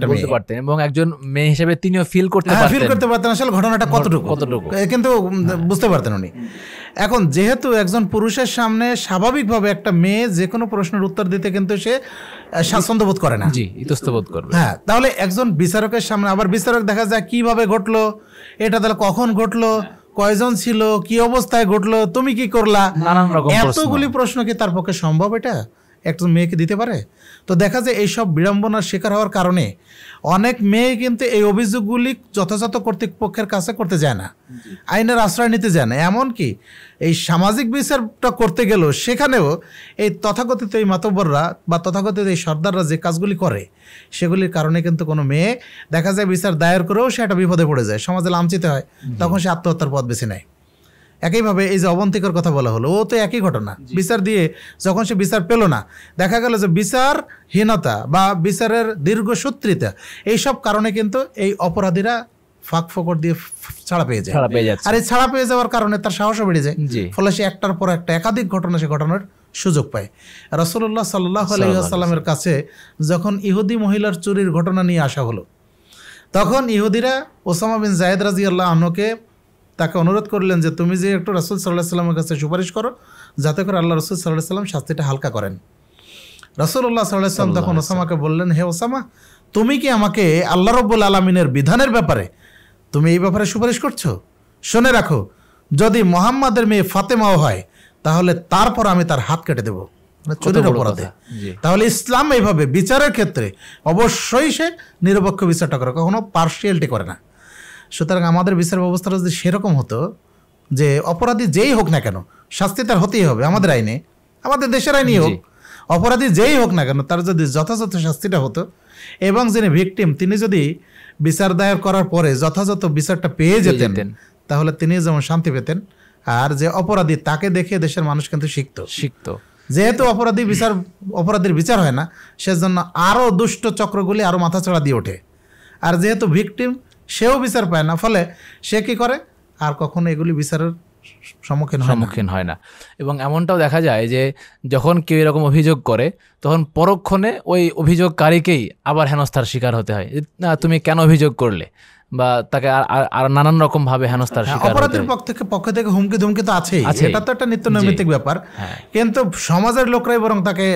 এবং একজন মেয়ে হিসেবে তিনিও ফিল করতে পারতেন আসলে ঘটনাটা কতটুকু কিন্তু বুঝতে পারতেন উনি। এখন যেহেতু একজন পুরুষের সামনে স্বাভাবিকভাবে একটা মেয়ে যে কোনো প্রশ্নের উত্তর দিতে কিন্তু সে স্বাচ্ছন্দ্য বোধ করে না, ইতস্তত করবে। হ্যাঁ, তাহলে একজন বিচারকের সামনে আবার বিচারক দেখা যায় কিভাবে ঘটলো, এটা তাহলে কখন ঘটলো, কয়জন ছিল, কি অবস্থায় ঘটলো, তুমি কি করলা, এতগুলি প্রশ্ন কি তার পক্ষে সম্ভব এটা একজন মেয়েকে দিতে পারে? তো দেখা যায় এইসব বিড়ম্বনার শিকার হওয়ার কারণে অনেক মেয়ে কিন্তু এই অভিযোগগুলি যথাযথ কর্তৃপক্ষের কাছে করতে যায় না, আইনের আশ্রয় নিতে যায় না। এমনকি এই সামাজিক বিচারটা করতে গেলেও সেখানেও এই তথাকথিত এই মাতব্বররা বা তথাকথিত এই সর্দাররা যে কাজগুলি করে সেগুলির কারণে কিন্তু কোনো মেয়ে দেখা যায় বিচার দায়ের করেও সে একটা বিপদে পড়ে যায়, সমাজে লাঞ্ছিত হয়, তখন সে আত্মহত্যার পথ বেছে নেয়। একইভাবে এই যে অবন্তিকার কথা বলা হলো, ও তো একই ঘটনা, বিচার দিয়ে যখন সে বিচার পেল না, দেখা গেল যে বিচারহীনতা বা বিচারের দীর্ঘসূত্রিতা এইসব কারণে কিন্তু এই অপরাধীরা ফাঁক ফোকর দিয়ে ছাড়া পেয়ে যায়। আর এই ছাড়া পেয়ে যাওয়ার কারণে তার সাহসও বেড়ে যায়, ফলে সে একটার পর একটা একাধিক ঘটনা সে ঘটনার সুযোগ পায়। রাসূলুল্লাহ সাল্লাল্লাহু আলাইহি ওয়াসাল্লামের কাছে যখন ইহুদি মহিলার চুরির ঘটনা নিয়ে আসা হলো, তখন ইহুদিরা ওসামা বিন যায়েদ রাদিয়াল্লাহু আনহুকে তাকে অনুরোধ করলেন যে তুমি যে একটু রাসূল সাল্লাল্লাহু আলাইহি ওয়াসাল্লামের কাছে সুপারিশ করো যাতে করে আল্লাহ রাসূল সাল্লাল্লাহু আলাইহি ওয়াসাল্লাম শাস্তিটা হালকা করেন। রাসূলুল্লাহ সাল্লাল্লাহু আলাইহি ওয়াসাল্লাম তখন ওসামাকে বললেন, হে ওসামা, তুমি কি আমাকে আল্লাহ রাব্বুল আলামিনের বিধানের ব্যাপারে তুমি এই ব্যাপারে সুপারিশ করছো? শুনে রাখো, যদি মুহাম্মাদের মেয়ে ফাতেমাও হয় তাহলে তারপর আমি তার হাত কেটে দেবো চুরির অপরাধে। তাহলে ইসলাম এইভাবে বিচারের ক্ষেত্রে অবশ্যই সে নিরপেক্ষ বিচারটা করে, কখনো পার্সিয়ালিটি করে না। সুতরাং আমাদের বিচার ব্যবস্থাটা যদি সেরকম হতো যে অপরাধী যেই হোক না কেন শাস্তি তার হতেই হবে, আমাদের আইনে, আমাদের দেশের আইনেই হোক, অপরাধী যেই হোক না কেন তার যদি যথাযথ শাস্তিটা হতো, এবং যিনি ভিকটিম তিনি যদি বিচার দায়ের করার পরে যথাযথ বিচারটা পেয়ে যেতেন, তাহলে তিনি যেমন শান্তি পেতেন, আর যে অপরাধী তাকে দেখে দেশের মানুষ কিন্তু শিখতো। যেহেতু অপরাধীর বিচার হয় না, সেজন্য আরও দুষ্ট চক্রগুলি আরও মাথাচাড়া দিয়ে ওঠে। আর যেহেতু ভিকটিম সেও বিচার পায় না, ফলে সে কি করে, আর কখনো এগুলি বিচারের সম্মুখীন হয় না। এবং এমনটাও দেখা যায় যে যখন কেউ এরকম অভিযোগ করে, তখন পরক্ষণে ওই অভিযোগকারীকেই আবার হেনস্থার শিকার হতে হয়। তুমি কেন অভিযোগ করলে, বা তাকে আর নানান রকম ভাবে হেনস্থার শিকার। অপরাধীর পক্ষ থেকে হুমকি ধুমকি তো আছেই, এটা তো একটা নিত্য নৈমিত্তিক ব্যাপার, কিন্তু সমাজের লোকরাই বরং তাকে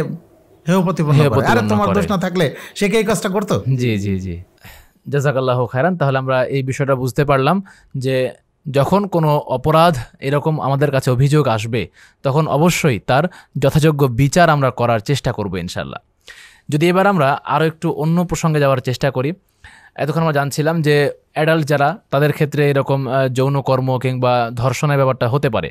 হেয় প্রতিপন্ন করে। আরে তোমার দোষ না থাকলে সে কি এই কাজটা করতো? জি জি জি, জাযাকাল্লাহু খায়রান। তাহলে আমরা এই বিষয়টা বুঝতে পারলাম যে যখন কোনো অপরাধ এরকম আমাদের কাছে অভিযোগ আসবে, তখন অবশ্যই তার যথাযোগ্য বিচার আমরা করার চেষ্টা করব ইনশাল্লাহ। যদি এবার আমরা আরও একটু অন্য প্রসঙ্গে যাওয়ার চেষ্টা করি, এতক্ষণ আমরা জানছিলাম যে অ্যাডাল্ট যারা, তাদের ক্ষেত্রে এরকম যৌনকর্ম কিংবা ধর্ষণের ব্যাপারটা হতে পারে,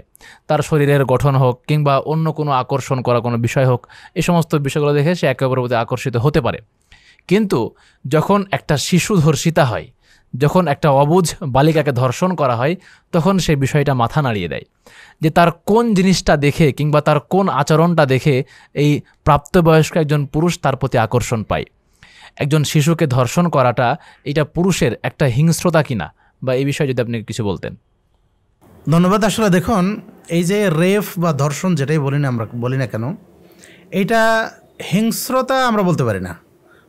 তার শরীরের গঠন হোক কিংবা অন্য কোনো আকর্ষণ করা কোনো বিষয় হোক, এই সমস্ত বিষয়গুলো দেখে সে একে অপরের প্রতি আকর্ষিত হতে পারে। কিন্তু যখন একটা শিশু ধর্ষিতা হয়, যখন একটা অবুঝ বালিকাকে ধর্ষণ করা হয়, তখন সেই বিষয়টা মাথা নাড়িয়ে দেয় যে তার কোন জিনিসটা দেখে কিংবা তার কোন আচরণটা দেখে এই প্রাপ্তবয়স্ক একজন পুরুষ তার প্রতি আকর্ষণ পায়। একজন শিশুকে ধর্ষণ করাটা এটা পুরুষের একটা হিংস্রতা কিনা, বা এই বিষয়ে যদি আপনি কিছু বলতেন। ধন্যবাদ। আসলে দেখুন, এই যে রেপ বা ধর্ষণ যেটাই আমরা বলি না কেন, এটা হিংস্রতা আমরা বলতে পারি না,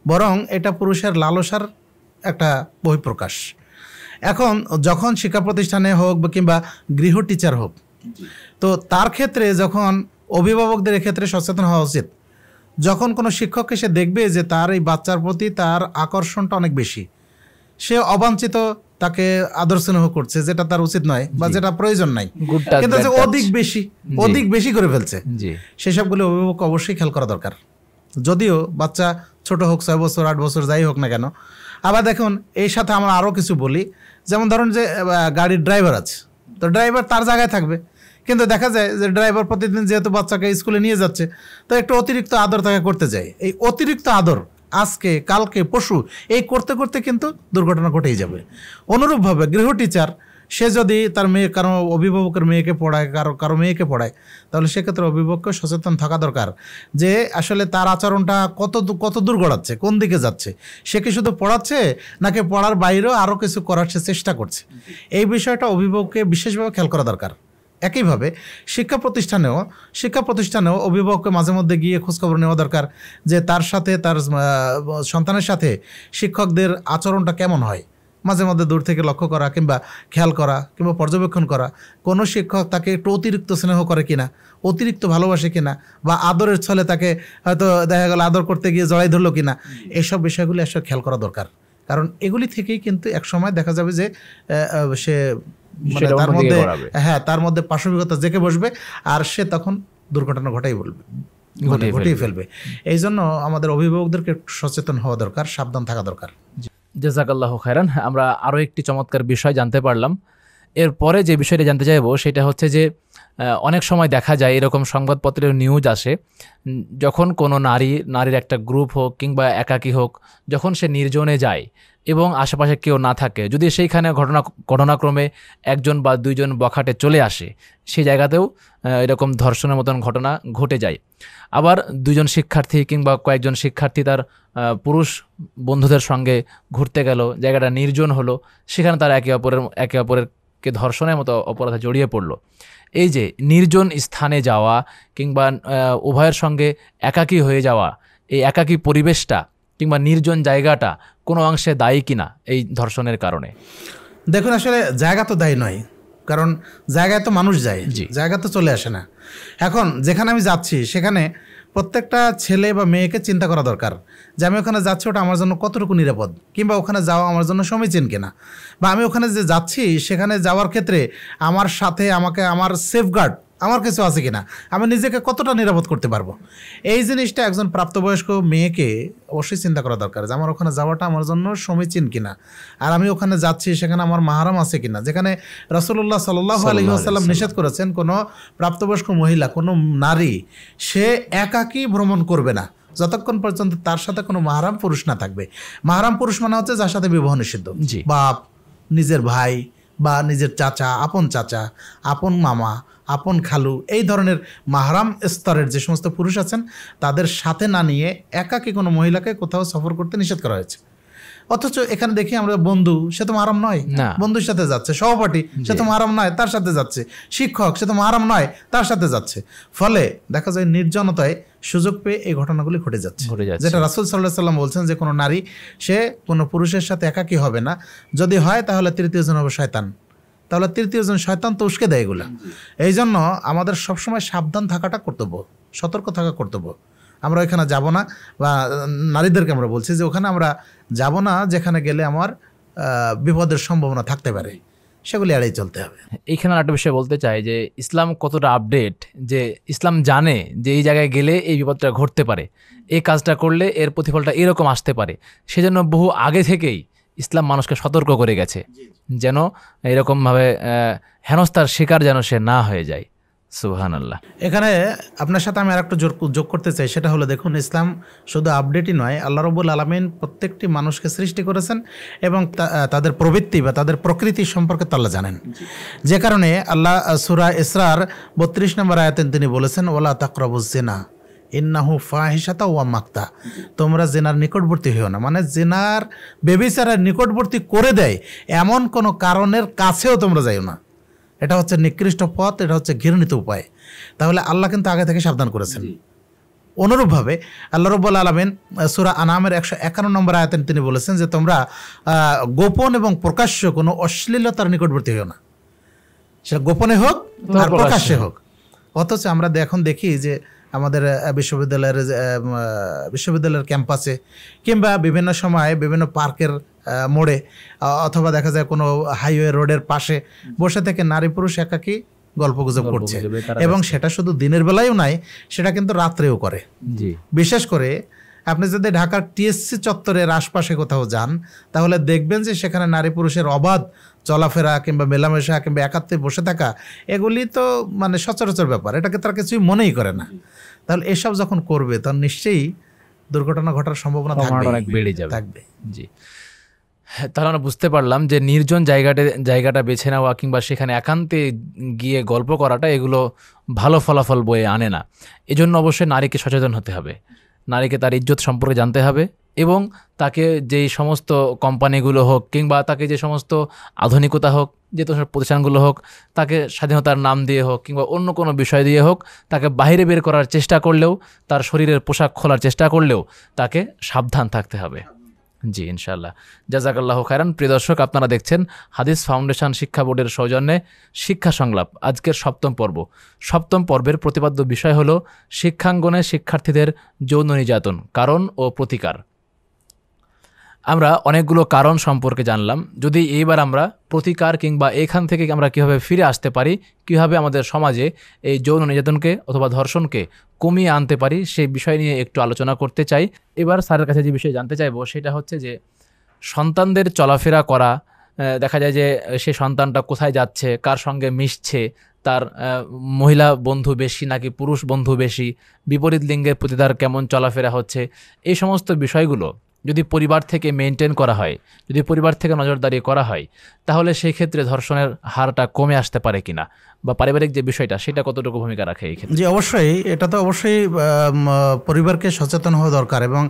বরং এটা পুরুষের লালসার একটা বহিঃপ্রকাশ। এখন যখন শিক্ষা প্রতিষ্ঠানে হোক বা কিংবা গৃহ টিচার হোক, তো তার ক্ষেত্রে যখন অভিভাবকদের ক্ষেত্রে সচেতন হওয়া উচিত। যখন কোনো শিক্ষককে সে দেখবে যে তার এই বাচ্চার প্রতি তার আকর্ষণটা অনেক বেশি, সে অবাঞ্ছিত তাকে আদর স্নেহ করছে, যেটা তার উচিত নয় বা যেটা প্রয়োজন নাই, কিন্তু যে অধিক বেশি করে ফেলছে, সেসবগুলো অভিভাবক অবশ্যই খেয়াল করা দরকার। যদিও বাচ্চা ছোট হোক, 6 বছর 8 বছর যাই হোক না কেন। আবার দেখুন, এই সাথে আমরা আরও কিছু বলি, যেমন ধরুন যে গাড়ির ড্রাইভার আছে, তো ড্রাইভার তার জায়গায় থাকবে, কিন্তু দেখা যায় যে ড্রাইভার প্রতিদিন যেহেতু বাচ্চাকে স্কুলে নিয়ে যাচ্ছে, তো একটু অতিরিক্ত আদর তাকে করতে যায়। এই অতিরিক্ত আদর আজকে, কালকে, পরশু এই করতে করতে কিন্তু দুর্ঘটনা ঘটেই যাবে। অনুরূপভাবে গৃহ টিচার সে যদি তার মেয়ে কারো অভিভাবকের মেয়েকে পড়ায়, কারো মেয়েকে পড়ায়, তাহলে সেক্ষেত্রে অভিভাবককে সচেতন থাকা দরকার যে আসলে তার আচরণটা কত দূর গড়াচ্ছে, কোন দিকে যাচ্ছে, সে কি শুধু পড়াচ্ছে নাকি পড়ার বাইরেও আরও কিছু করার সে চেষ্টা করছে। এই বিষয়টা অভিভাবককে বিশেষভাবে খেয়াল করা দরকার। একইভাবে শিক্ষা প্রতিষ্ঠানেও অভিভাবককে মাঝে মধ্যে গিয়ে খোঁজখবর নেওয়া দরকার যে তার সাথে, তার সন্তানের সাথে শিক্ষকদের আচরণটা কেমন হয়। মাঝে মধ্যে দূর থেকে লক্ষ্য করা কিংবা খেয়াল করা কিংবা পর্যবেক্ষণ করা, কোনো শিক্ষক তাকে একটু অতিরিক্ত স্নেহ করে কিনা, অতিরিক্ত ভালোবাসে কিনা, বা আদরের ছলে তাকে হয়তো দেখা গেল আদর করতে গিয়ে জড়াই ধরলো কিনা, এইসব বিষয়গুলি আসলে খেয়াল করা দরকার। কারণ এগুলি থেকেই কিন্তু একসময় দেখা যাবে যে সে মানে তার মধ্যে পাশবিকতা জেঁকে বসবে আর সে তখন দুর্ঘটনা ঘটিয়ে ফেলবে। এই জন্য আমাদের অভিভাবকদেরকে সচেতন হওয়া দরকার, সাবধান থাকা দরকার। জাযাকাল্লাহু খায়রান। আমরা আরও একটি চমৎকার বিষয় জানতে পারলাম। এরপরে যে বিষয়টা জানতে চাইবো সেটা হচ্ছে যে অনেক সময় দেখা যায় এরকম সংবাদপত্রের নিউজ আসে, যখন কোনো নারীর একটা গ্রুপ হোক কিংবা একাকী হোক, যখন সে নির্জনে যায় এবং আশেপাশে কেউ না থাকে, যদি সেইখানে ঘটনাক্রমে একজন বা দুইজন বখাটে চলে আসে, সেই জায়গাতেও এরকম ধর্ষণের মতন ঘটনা ঘটে যায়। আবার দুজন শিক্ষার্থী কিংবা কয়েকজন শিক্ষার্থী তার পুরুষ বন্ধুদের সঙ্গে ঘুরতে গেল, জায়গাটা নির্জন হলো, সেখানে তারা একে অপরেরকে ধর্ষণের মতো অপরাধে জড়িয়ে পড়লো। এই যে নির্জন স্থানে যাওয়া কিংবা উভয়ের সঙ্গে একাকী হয়ে যাওয়া, এই একাকী পরিবেশটা কিংবা নির্জন জায়গাটা কোনো অংশে দায়ী কিনা এই ধর্ষণের কারণে? দেখুন, আসলে জায়গা তো দায়ী নয়, কারণ জায়গায় তো মানুষ যায়, জায়গা তো চলে আসে না। এখন যেখানে আমি যাচ্ছি সেখানে প্রত্যেকটা ছেলে বা মেয়েকে চিন্তা করা দরকার যে আমি ওখানে যাচ্ছি ওটা আমার জন্য কতটুকু নিরাপদ, কিংবা ওখানে যাওয়া আমার জন্য সমীচীন কিনা, বা আমি ওখানে যে যাচ্ছি সেখানে যাওয়ার ক্ষেত্রে আমার সাথে আমার সেফগার্ড আমার কিছু আছে কিনা, আমি নিজেকে কতটা নিরাপদ করতে পারবো। এই জিনিসটা একজন প্রাপ্তবয়স্ক মেয়েকে অবশ্যই চিন্তা করা দরকার যে আমার ওখানে যাওয়াটা আমার জন্য সমীচীন কিনা, আর আমি ওখানে যাচ্ছি সেখানে আমার মাহরাম আছে কিনা। যেখানে রাসূলুল্লাহ সাল্লাল্লাহু আলাইহি ওয়াসাল্লাম নিষেধ করেছেন কোনো প্রাপ্তবয়স্ক মহিলা, কোনো নারী সে একাকী ভ্রমণ করবে না যতক্ষণ পর্যন্ত তার সাথে কোনো মাহরাম পুরুষ না থাকবে। মাহরাম পুরুষ মানে হচ্ছে যার সাথে বিবাহ নিষিদ্ধ, বাপ, নিজের ভাই বা নিজের চাচা, আপন মামা, আপন খালু, এই ধরনের মাহরাম স্তরের যে সমস্ত পুরুষ আছেন তাদের সাথে না নিয়ে একাকী কোনো মহিলাকে কোথাও সফর করতে নিষেধ করা হয়েছে। অথচ এখানে দেখি আমরা বন্ধু, সে তো মাহরাম নয়, বন্ধুর সাথে যাচ্ছে, সহপাঠী সে তো মাহরাম নয়, তার সাথে যাচ্ছে, শিক্ষক সে তো মাহরাম নয়, তার সাথে যাচ্ছে। ফলে দেখা যায় নির্জনতায় সুযোগ পেয়ে এই ঘটনাগুলি ঘটে যাচ্ছে, যেটা রাসূল সাল্লাল্লাহু আলাইহি ওয়াসাল্লাম বলছেন যে কোনো নারী সে কোনো পুরুষের সাথে একাকী হবে না, যদি হয় তাহলে তৃতীয় জন হবে শয়তান, তাহলে তৃতীয় জন শয়তান তো উস্কে দেয় এগুলা। এই জন্য আমাদের সবসময় সাবধান থাকাটা কর্তব্য, সতর্ক থাকা কর্তব্য। আমরা ওইখানে যাব না, বা নারীদেরকে আমরা বলছি যে ওখানে আমরা যাব না যেখানে গেলে আমার বিপদের সম্ভাবনা থাকতে পারে, সেগুলি এড়িয়ে চলতে হবে। এইখানে একটা বিষয় বলতে চাই যে ইসলাম কতটা আপডেট, যে ইসলাম জানে যে এই জায়গায় গেলে এই বিপদটা ঘটতে পারে, এই কাজটা করলে এর প্রতিফলটা এরকম আসতে পারে। সেজন্য বহু আগে থেকেই ইসলাম মানুষকে সতর্ক করে গেছে যেন এরকমভাবে হেনস্থার শিকার যেন সে না হয়ে যায়। সুবহানাল্লাহ। এখানে আপনার সাথে আমি আরেকটু যোগ করতে চাই, সেটা হলো দেখুন, ইসলাম শুধু আপডেটই নয়, আল্লাহ রাব্বুল আলামিন প্রত্যেকটি মানুষকে সৃষ্টি করেছেন এবং তাদের প্রবৃত্তি বা তাদের প্রকৃতি সম্পর্কে তো আল্লাহ জানেন। যে কারণে আল্লাহ সূরা ইসরার 32 নম্বর আয়াতে তিনি বলেছেন, ওয়ালা তাকরাবুজ জিনা ইন্নাহু ফাহিশাতা ওয়া মাকতা, তোমরা জেনার নিকটবর্তী হইও না, মানে জেনার ব্যভিচারের নিকটবর্তী করে দেয় এমন কোনো কারণের কাছেও তোমরা যাইও না। এটা হচ্ছে নিকৃষ্ট পথ, এটা হচ্ছে ঘৃণিত উপায়। তাহলে আল্লাহ কিন্তু আগে থেকে সাবধান করেছেন। অনুরূপভাবে আল্লাহ রাব্বুল আলামিন সূরা আনামের 151 নম্বর আয়াতে তিনি বলেছেন যে তোমরা গোপন এবং প্রকাশ্য কোনো অশ্লীলতার নিকটবর্তী হইও না, সেটা গোপনে হোক আর প্রকাশ্যে হোক। অথচ আমরা এখন দেখি যে আমাদের বিশ্ববিদ্যালয়ের ক্যাম্পাসে কিংবা বিভিন্ন সময় বিভিন্ন পার্কের মোড়ে অথবা দেখা যায় কোনো হাইওয়ে রোডের পাশে বসে থেকে নারী পুরুষ একাকী গল্পগুজব করছে, এবং সেটা শুধু দিনের বেলায়ও নাই, সেটা কিন্তু রাত্রেও করে। বিশেষ করে আপনি যদি ঢাকার টিএসসি চত্বরের আশপাশে কোথাও যান তাহলে দেখবেন যে সেখানে নারী পুরুষের অবাধ চলাফেরা কিংবা মেলামেশা কিংবা একাত্রে বসে থাকা, এগুলি তো মানে সচরাচর ব্যাপার, এটাকে তারা কিছুই মনেই করে না। তাহলে এসব যখন করবে তখন নিশ্চয়ই দুর্ঘটনা ঘটার সম্ভাবনা প্রমাণটা অনেক বেড়ে যাবে। থাকবে। জি, হ্যাঁ, তাহলে আমরা বুঝতে পারলাম যে নির্জন জায়গাটা বেছে নেওয়া কিংবা সেখানে একান্তে গিয়ে গল্প করাটা এগুলো ভালো ফলাফল বয়ে আনে না। এজন্য অবশ্যই নারীকে সচেতন হতে হবে, নারীকে তার ইজ্জত সম্পর্কে জানতে হবে এবং তাকে যেই সমস্ত কোম্পানিগুলো হোক কিংবা তাকে যে সমস্ত আধুনিকতা হোক, যে প্রতিষ্ঠানগুলো হোক, তাকে স্বাধীনতার নাম দিয়ে হোক কিংবা অন্য কোনো বিষয় দিয়ে হোক, তাকে বাইরে বের করার চেষ্টা করলেও, তার শরীরের পোশাক খোলার চেষ্টা করলেও তাকে সাবধান থাকতে হবে। জি, ইনশাআল্লাহ। জাযাকাল্লাহু খায়রান। প্রিয় দর্শক, আপনারা দেখছেন হাদিস ফাউন্ডেশন শিক্ষা বোর্ডের সৌজন্যে শিক্ষা সংলাপ, আজকের 7ম পর্ব। 7ম পর্বের প্রতিপাদ্য বিষয় হলো শিক্ষাঙ্গনে শিক্ষার্থীদের যৌন নির্যাতন, কারণ ও প্রতিকার। আমরা অনেকগুলো কারণ সম্পর্কে জানলাম। যদি এইবার আমরা প্রতিকার কিংবা এখান থেকে আমরা কীভাবে ফিরে আসতে পারি, কীভাবে আমাদের সমাজে এই যৌন নির্যাতনকে অথবা ধর্ষণকে কমিয়ে আনতে পারি, সেই বিষয় নিয়ে একটু আলোচনা করতে চাই। এবার স্যারের কাছে যে বিষয় জানতে চাইবো সেটা হচ্ছে যে সন্তানদের চলাফেরা করা, দেখা যায় যে সে সন্তানটা কোথায় যাচ্ছে, কার সঙ্গে মিশছে, তার মহিলা বন্ধু বেশি নাকি পুরুষ বন্ধু বেশি, বিপরীত লিঙ্গের প্রতি তার কেমন চলাফেরা হচ্ছে, এই সমস্ত বিষয়গুলো যদি পরিবার থেকে মেনটেন করা হয়, যদি পরিবার থেকে নজরদারি করা হয়, তাহলে সেই ক্ষেত্রে ধর্ষণের হারটা কমে আসতে পারে কিনা, বা পারিবারিক যে বিষয়টা সেটা কতটুকু ভূমিকা রাখে এই ক্ষেত্রে? জি, অবশ্যই। এটা তো অবশ্যই পরিবারকে সচেতন হওয়া দরকার এবং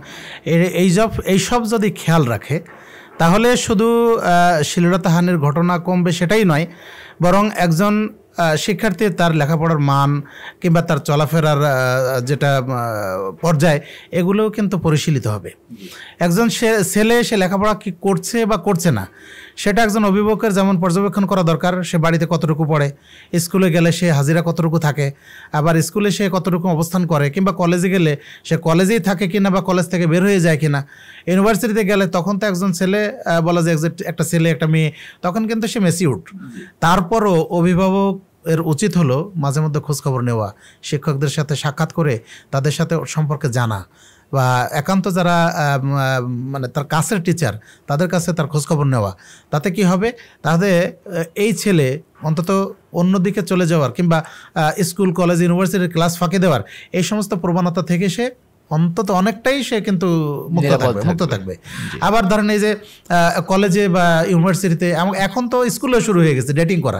এইসব যদি খেয়াল রাখে তাহলে শুধু শ্লীলতাহানির ঘটনা কমবে সেটাই নয়, বরং একজন শিক্ষার্থী তার লেখাপড়ার মান কিংবা তার চলাফেরার যেটা পর্যায়, এগুলোও কিন্তু পরিশীলিত হবে। একজন ছেলে সে লেখাপড়া কি করছে বা করছে না, সেটা একজন অভিভাবকের যেমন পর্যবেক্ষণ করা দরকার। সে বাড়িতে কতটুকু পড়ে, স্কুলে গেলে সে হাজিরা কতটুকু থাকে, আবার স্কুলে সে কতটুকু অবস্থান করে, কিংবা কলেজে গেলে সে কলেজেই থাকে কিনা বা কলেজ থেকে বের হয়ে যায় কিনা। ইউনিভার্সিটিতে গেলে তখন তো একজন ছেলে বলা যায় একটা ছেলে একটা মেয়ে, তখন কিন্তু সে ম্যাচিউরড। তারপরও অভিভাবক এর উচিত হলো মাঝে মধ্যে খোঁজখবর নেওয়া, শিক্ষকদের সাথে সাক্ষাৎ করে তাদের সাথে সম্পর্কে জানা, বা একান্ত যারা মানে তার কাছের টিচার তাদের কাছে তার খোঁজখবর নেওয়া। তাতে কি হবে, তাতে এই ছেলে অন্তত অন্যদিকে চলে যাওয়ার কিংবা স্কুল কলেজ ইউনিভার্সিটির ক্লাস ফাঁকি দেওয়ার এই সমস্ত প্রবণতা থেকে সে অন্তত অনেকটাই সে কিন্তু মুক্ত থাকবে। আবার ধরেন এই যে কলেজে বা ইউনিভার্সিটিতে, এখন তো স্কুলে শুরু হয়ে গেছে ডেটিং করা।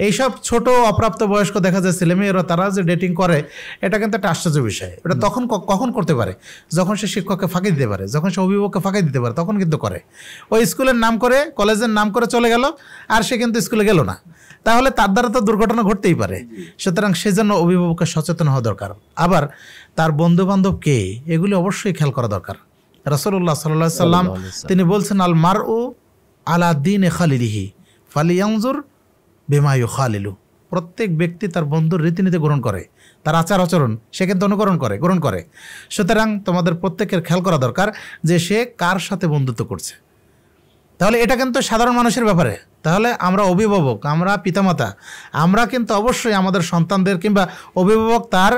এইসব ছোট অপ্রাপ্ত বয়স্ক দেখা যায় ছেলেমেয়েরা, তারা যে ডেটিং করে, এটা কিন্তু একটা আশ্চর্য বিষয়। এটা কখন করতে পারে, যখন সে শিক্ষককে ফাঁকি দিতে পারে, যখন সে অভিভাবককে ফাঁকি দিতে পারে, তখন কিন্তু করে। ওই স্কুলের নাম করে, কলেজের নাম করে চলে গেল, আর সে কিন্তু স্কুলে গেল না, তাহলে তার দ্বারা তো দুর্ঘটনা ঘটতেই পারে। সুতরাং সেজন্য অভিভাবকের সচেতন হওয়া দরকার। আবার তার বন্ধু বান্ধব কে, এগুলি অবশ্যই খেয়াল করা দরকার। রাসূলুল্লাহ সাল্লাল্লাহু আলাইহি সাল্লাম তিনি বলছেন, আল মারউ আলা দীনি খালিলিহি ফালিয়ানজুর বিমা ইউখালিলু। প্রত্যেক ব্যক্তি তার বন্ধুর রীতিনীতি গ্রহণ করে, তার আচার আচরণ সে কিন্তু গ্রহণ করে। সুতরাং তোমাদের প্রত্যেকের খেয়াল করা দরকার যে সে কার সাথে বন্ধুত্ব করছে। তাহলে এটা কিন্তু সাধারণ মানুষের ব্যাপারে। তাহলে আমরা অভিভাবক, আমরা পিতামাতা, আমরা কিন্তু অবশ্যই আমাদের সন্তানদের কিংবা অভিভাবক তার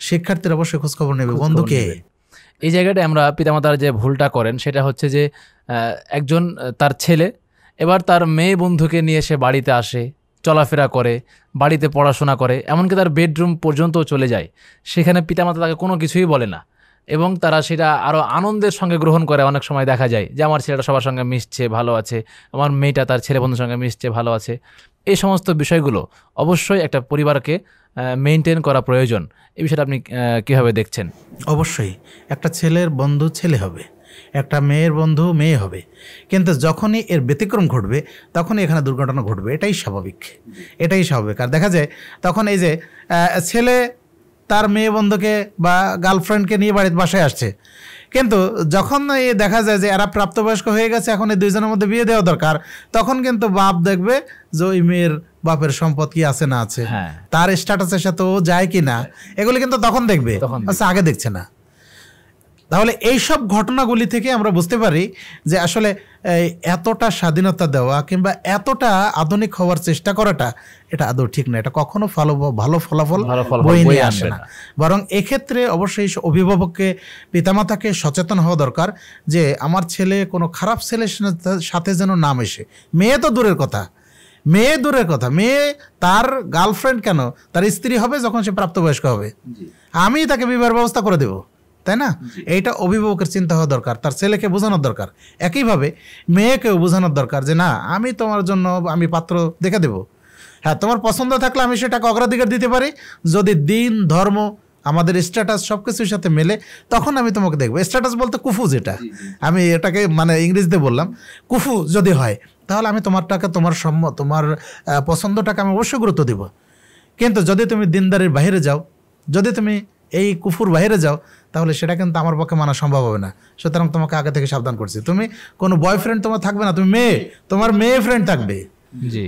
শিক্ষার্থীর অবশ্যই খোঁজখবর নেবে বন্ধুকে। এই জায়গাটা আমরা পিতামাতার যে ভুলটা করেন সেটা হচ্ছে যে একজন তার ছেলে এবার তার মেয়ে বন্ধুকে নিয়ে সে বাড়িতে আসে, চলাফেরা করে, বাড়িতে পড়াশোনা করে, এমনকি তার বেডরুম পর্যন্ত চলে যায়। সেখানে পিতামাতা তাকে কোনো কিছুই বলে না এবং তারা সেটা আরও আনন্দের সঙ্গে গ্রহণ করে। অনেক সময় দেখা যায় যে আমার ছেলেটা সবার সঙ্গে মিশছে, ভালো আছে, আমার মেয়েটা তার ছেলে বন্ধুর সঙ্গে মিশছে, ভালো আছে। এই সমস্ত বিষয়গুলো অবশ্যই একটা পরিবারকে মেনটেন করা প্রয়োজন। এই বিষয়টা আপনি কীভাবে দেখছেন? অবশ্যই একটা ছেলের বন্ধু ছেলে হবে, একটা মেয়ের বন্ধু মেয়ে হবে, কিন্তু যখনই এর ব্যতিক্রম ঘটবে তখনই এখানে দুর্ঘটনা ঘটবে। এটাই স্বাভাবিক। আর দেখা যায় তখন এই যে ছেলে তার মেয়ে বন্ধুকে বা গার্লফ্রেন্ডকে নিয়ে বাসায় আসছে, কিন্তু যখন দেখা যায় যে এরা প্রাপ্তবয়স্ক হয়ে গেছে, এখন এই দুইজনের মধ্যে বিয়ে দেওয়া দরকার, তখন কিন্তু বাপ দেখবে যে ওই মেয়ের বাপের সম্পদ কি আছে না আছে, তার স্ট্যাটাসের সাথে ও যায় কি না, এগুলি কিন্তু তখন দেখবে, আচ্ছা আগে দেখছে না। তাহলে এইসব ঘটনাগুলি থেকে আমরা বুঝতে পারি যে আসলে এতটা স্বাধীনতা দেওয়া কিংবা এতটা আধুনিক হওয়ার চেষ্টা করাটা এটা আদৌ ঠিক না। এটা কখনো ভালো ফলাফল বয়ে নিয়ে আসে না। বরং এক্ষেত্রে অবশ্যই অভিভাবককে, পিতামাতাকে সচেতন হওয়া দরকার যে আমার ছেলে কোনো খারাপ ছেলের সাথে যেন না মেশে। মেয়ে তো দূরের কথা, মেয়ে তার গার্লফ্রেন্ড কেন, তার স্ত্রী হবে যখন সে প্রাপ্তবয়স্ক হবে। আমি তাকে বিবাহের ব্যবস্থা করে দেব, তাই না? এইটা অভিভাবকের চিন্তা হওয়া দরকার, তার ছেলেকে বোঝানোর দরকার। একইভাবে মেয়েকেও বোঝানোর দরকার যে না, আমি তোমার জন্য আমি পাত্র দেখে দেব। হ্যাঁ, তোমার পছন্দ থাকলে আমি সেটাকে অগ্রাধিকার দিতে পারি, যদি দিন, ধর্ম, আমাদের স্ট্যাটাস সব কিছুর সাথে মেলে, তখন আমি তোমাকে দেখবো। স্ট্যাটাস বলতে কুফু, যেটা আমি এটাকে মানে ইংরেজিতে বললাম, কুফু যদি হয় তাহলে আমি তোমারটাকে, তোমার পছন্দটাকে আমি অবশ্যই গুরুত্ব দিব। কিন্তু যদি তুমি দিনদারির বাইরে যাও, যদি তুমি এই কুফুর বাইরে যাও, তাহলে সেটা কিন্তু আমার পক্ষে মানা সম্ভব হবে না। সুতরাং তোমাকে আগে থেকে সাবধান করছি, তুমি কোনো বয়ফ্রেন্ড তোমার থাকবে না, তুমি মেয়ে, তোমার মেয়ে ফ্রেন্ড থাকবে।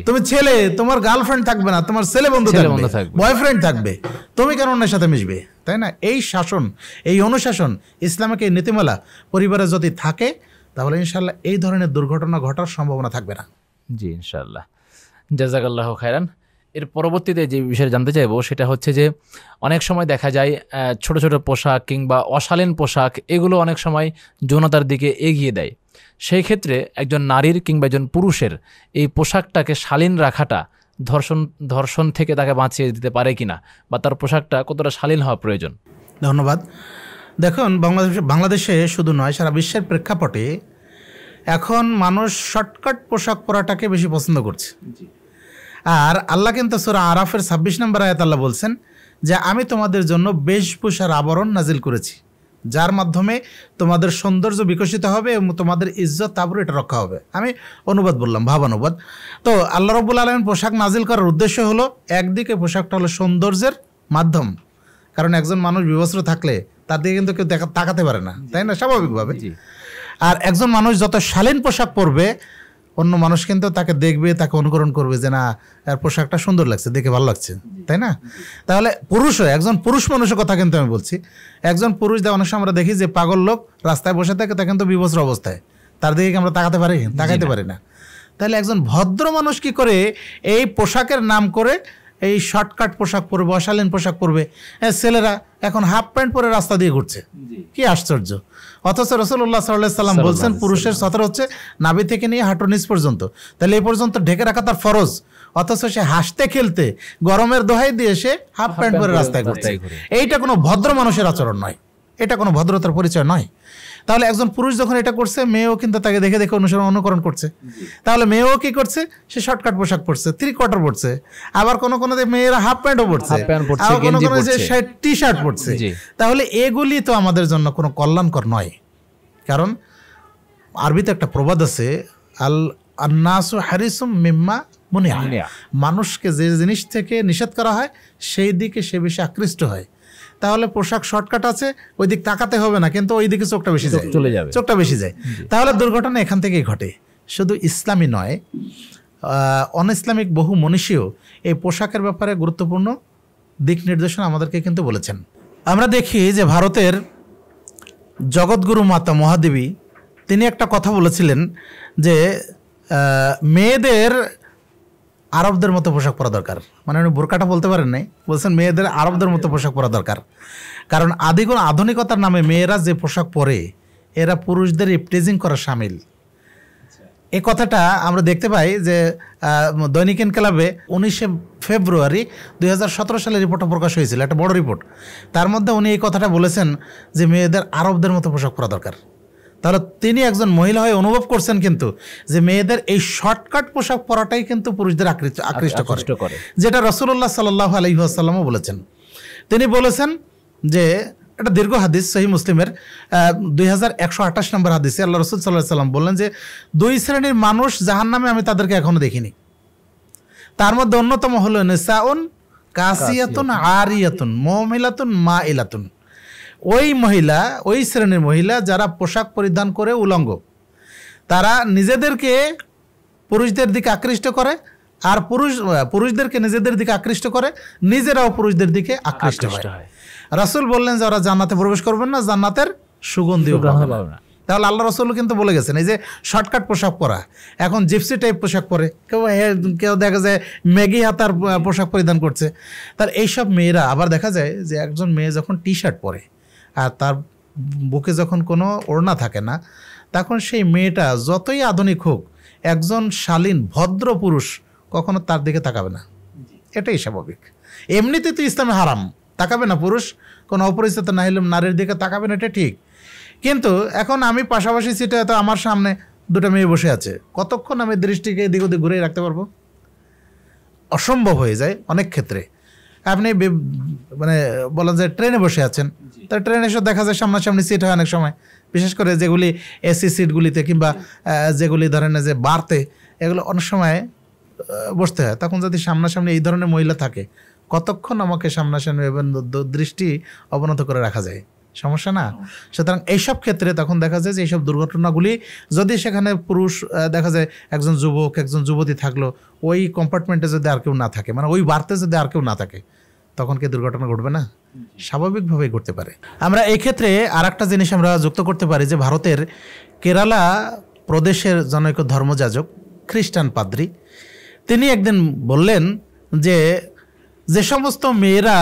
তুমি ছেলে, তোমার গার্লফ্রেন্ড থাকবে না, তোমার ছেলে বন্ধু থাকবে, বয়ফ্রেন্ড থাকবে। তুমি কেন অন্যের সাথে মিশবে, তাই না? এই শাসন, এই অনুশাসন, ইসলামিক এই নীতিমালা পরিবারে যদি থাকে, তাহলে ইনশাল্লাহ এই ধরনের দুর্ঘটনা ঘটার সম্ভাবনা থাকবে না। জি, ইনশাল্লাহ। জাযাকাল্লাহ খায়রান। এর পরবর্তীতে যে বিষয়ে জানতে চাইবো সেটা হচ্ছে যে অনেক সময় দেখা যায় ছোট ছোট পোশাক কিংবা অশালীন পোশাক, এগুলো অনেক সময় যৌনতার দিকে এগিয়ে দেয়। সেই ক্ষেত্রে একজন নারীর কিংবা একজন পুরুষের এই পোশাকটাকে শালীন রাখাটা ধর্ষণ থেকে তাকে বাঁচিয়ে দিতে পারে কিনা, বা তার পোশাকটা কতটা শালীন হওয়া প্রয়োজন? ধন্যবাদ। দেখুন, বাংলাদেশে শুধু নয়, সারা বিশ্বের প্রেক্ষাপটে এখন মানুষ শর্টকাট পোশাক পরাটাকে বেশি পছন্দ করছে। আর আল্লাহ কিন্তু সূরা আরাফের 26 নম্বর আয়াত আল্লাহ বলছেন যে আমি তোমাদের জন্য বেশভূষার আবরণ নাজিল করেছি, যার মাধ্যমে তোমাদের সৌন্দর্য বিকশিত হবে এবং তোমাদের ইজ্জত আবরু এটা রক্ষা হবে। আমি অনুবাদ বললাম, ভাবানুবাদ। তো আল্লাহ রাব্বুল আলামিন পোশাক নাজিল করার উদ্দেশ্য হলো, একদিকে পোশাকটা হলো সৌন্দর্যের মাধ্যম, কারণ একজন মানুষ বিবস্ত্র থাকলে তার দিকে কিন্তু কেউ তাকাতে পারে না, তাই না, স্বাভাবিকভাবে। আর একজন মানুষ যত শালীন পোশাক পরবে, অন্য মানুষ কিন্তু তাকে দেখবে, তাকে অনুকরণ করবে যে না, এর পোশাকটা সুন্দর লাগছে, দেখে ভালো লাগছে, তাই না? তাহলে পুরুষও, একজন পুরুষ মানুষের কথা কিন্তু আমি বলছি, একজন পুরুষ অনেক সময় আমরা দেখি যে পাগল লোক রাস্তায় বসে থাকে, তা কিন্তু বিবস্ত্র অবস্থায়, তার দিকে আমরা তাকাইতে পারি না। তাহলে একজন ভদ্র মানুষ কি করে এই পোশাকের নাম করে এই শর্টকাট পোশাক পরবে, অশালীন পোশাক পরবে? ছেলেরা এখন হাফ প্যান্ট পরে রাস্তা দিয়ে ঘুরছে, কি আশ্চর্য! অথচ রাসূলুল্লাহ সাল্লাল্লাহু আলাইহি সাল্লাম বলছেন পুরুষের সতর হচ্ছে নাভি থেকে নিয়ে হাঁটুর নিচ পর্যন্ত, তাহলে এই পর্যন্ত ঢেকে রাখা তার ফরজ। অথচ সে হাসতে খেলতে গরমের দোহাই দিয়ে সে হাফ প্যান্ট পরে রাস্তায় ঘুরছে। এইটা কোনো ভদ্র মানুষের আচরণ নয়, এটা কোনো ভদ্রতার পরিচয় নয়। তাহলে একজন পুরুষ যখন এটা করছে, মেয়েও কিন্তু তাকে দেখে দেখে অনুকরণ করছে। তাহলে মেয়েও কি করছে? সে শর্টকাট পোশাক পরছে, 3 কোয়ার্টার পরছে, আবার কোনো মেয়েরা হাফ প্যান্টও পরছে, আবার কোনো যে টি শার্ট পরছে। তাহলে এগুলি তো আমাদের জন্য কোনো কল্যাণকর নয়। কারণ আরবিতে একটা প্রবাদ আছে, আন্নাসু হারিসুম মিম্মা মুনিআ, মানুষকে যে জিনিস থেকে নিষেধ করা হয় সেই দিকে সে বেশি আকৃষ্ট হয়। তাহলে পোশাক শর্টকাট আছে, ওই দিক তাকাতে হবে না, কিন্তু ওই দিকে চোখটা বেশি যায়। তাহলে দুর্ঘটনা এখান থেকেই ঘটে। শুধু ইসলামী নয়, অন ইসলামিক বহু মনীষীও এই পোশাকের ব্যাপারে গুরুত্বপূর্ণ দিক নির্দেশনা আমাদেরকে কিন্তু বলেছেন। আমরা দেখি যে ভারতের জগৎগুরু মাতা মহাদেবী তিনি একটা কথা বলেছিলেন যে মেয়েদের আরবদের মতো পোশাক পরা দরকার। মানে উনি বোরকাটা বলতে পারেন নাই, বলছেন মেয়েদের আরবদের মতো পোশাক পরা দরকার। কারণ আধুনিকতার নামে মেয়েরা যে পোশাক পরে, এরা পুরুষদের ইপটিজিং করা সামিল। এই কথাটা আমরা দেখতে পাই যে দৈনিক ইনকিলাবে 19 ফেব্রুয়ারি 2017 সালে রিপোর্টটা প্রকাশ হয়েছিল, একটা বড় রিপোর্ট। তার মধ্যে উনি এই কথাটা বলেছেন যে মেয়েদের আরবদের মতো পোশাক পরা দরকার। তাহলে তিনি একজন মহিলা হয়ে অনুভব করছেন কিন্তু যে মেয়েদের এই শর্টকাট পোশাক পরাটাই কিন্তু পুরুষদের আকৃষ্ট করে, যেটা রাসূলুল্লাহ সাল্লাল্লাহু আলাইহি ওয়াসাল্লামও বলেছেন। তিনি বলেছেন যে এটা দীর্ঘ হাদিস, সহিহ মুসলিমের 2128 নম্বর হাদিসে আল্লাহ রাসূল সাল্লাল্লাহু আলাইহি ওয়াসাল্লাম বললেন যে 2 শ্রেণীর মানুষ জাহান্নামে আমি তাদেরকে এখনো দেখিনি। তার মধ্যে অন্যতম হলো নিসাউন কাসিয়াতুন আরিয়াতুন মুমিলাতুন মাইলাতুন। ওই শ্রেণীর মহিলা যারা পোশাক পরিধান করে উলঙ্গ, তারা নিজেদেরকে পুরুষদের দিকে আকৃষ্ট করে, আর পুরুষদেরকে নিজেদের দিকে আকৃষ্ট করে, নিজেরাও পুরুষদের দিকে আকৃষ্ট হয়। রাসূল বললেন যে ওরা জান্নাতে প্রবেশ করবেন না, জান্নাতের সুগন্ধিও পাবেন না। তাহলে আল্লাহ রাসূল কিন্তু বলে গেছেন এই যে শর্টকাট পোশাক পরা, এখন জিপসি টাইপ পোশাক পরে, কেউ দেখা যায় ম্যাগি হাতার পোশাক পরিধান করছে। তার এইসব মেয়েরা আবার দেখা যায় যে একজন মেয়ে যখন টি শার্ট পরে আর তার বুকে যখন কোনো ওড়না থাকে না, তখন সেই মেয়েটা যতই আধুনিক হোক, একজন শালীন ভদ্র পুরুষ কখনো তার দিকে তাকাবে না। এটাই স্বাভাবিক। এমনিতে তো ইসলামে হারাম, তাকাবে না, পুরুষ কোনো অপরিচিত না হলে নারীর দিকে তাকাবে না, এটা ঠিক। কিন্তু এখন আমি পাশাপাশি সিটে তো আমার সামনে দুটো মেয়ে বসে আছে, কতক্ষণ আমি দৃষ্টিকে এদিক ওদিক ঘুরে রাখতে পারবো? অসম্ভব হয়ে যায় অনেক ক্ষেত্রে। আপনি মানে বলা যায় ট্রেনে বসে আছেন, তা ট্রেনে এসে দেখা যায় সামনাসামনি সিট হয় অনেক সময়, বিশেষ করে যেগুলি এসি সিটগুলিতে কিংবা যেগুলি ধরেন যে বারতে, এগুলো অনেক সময় বসতে হয়। তখন যদি সামনাসামনি এই ধরনের মহিলা থাকে, কতক্ষণ আমাকে সামনাসামনি এবং দৃষ্টি অবনত করে রাখা যায়? সমস্যা না? সুতরাং এইসব ক্ষেত্রে তখন দেখা যায় যে এইসব দুর্ঘটনাগুলি, যদি সেখানে পুরুষ দেখা যায় একজন যুবক একজন যুবতী থাকলো, ওই কম্পার্টমেন্টে যদি আর কেউ না থাকে, মানে ওই বার্তে যদি আর কেউ না থাকে, তখন কি দুর্ঘটনা ঘটবে না? স্বাভাবিকভাবেই ঘটতে পারে। আমরা এই ক্ষেত্রে আর একটা জিনিস আমরা যুক্ত করতে পারি যে ভারতের কেরালা প্রদেশের জনৈক ধর্মযাজক খ্রিস্টান পাদ্রী, তিনি একদিন বললেন যে যে সমস্ত মেয়েরা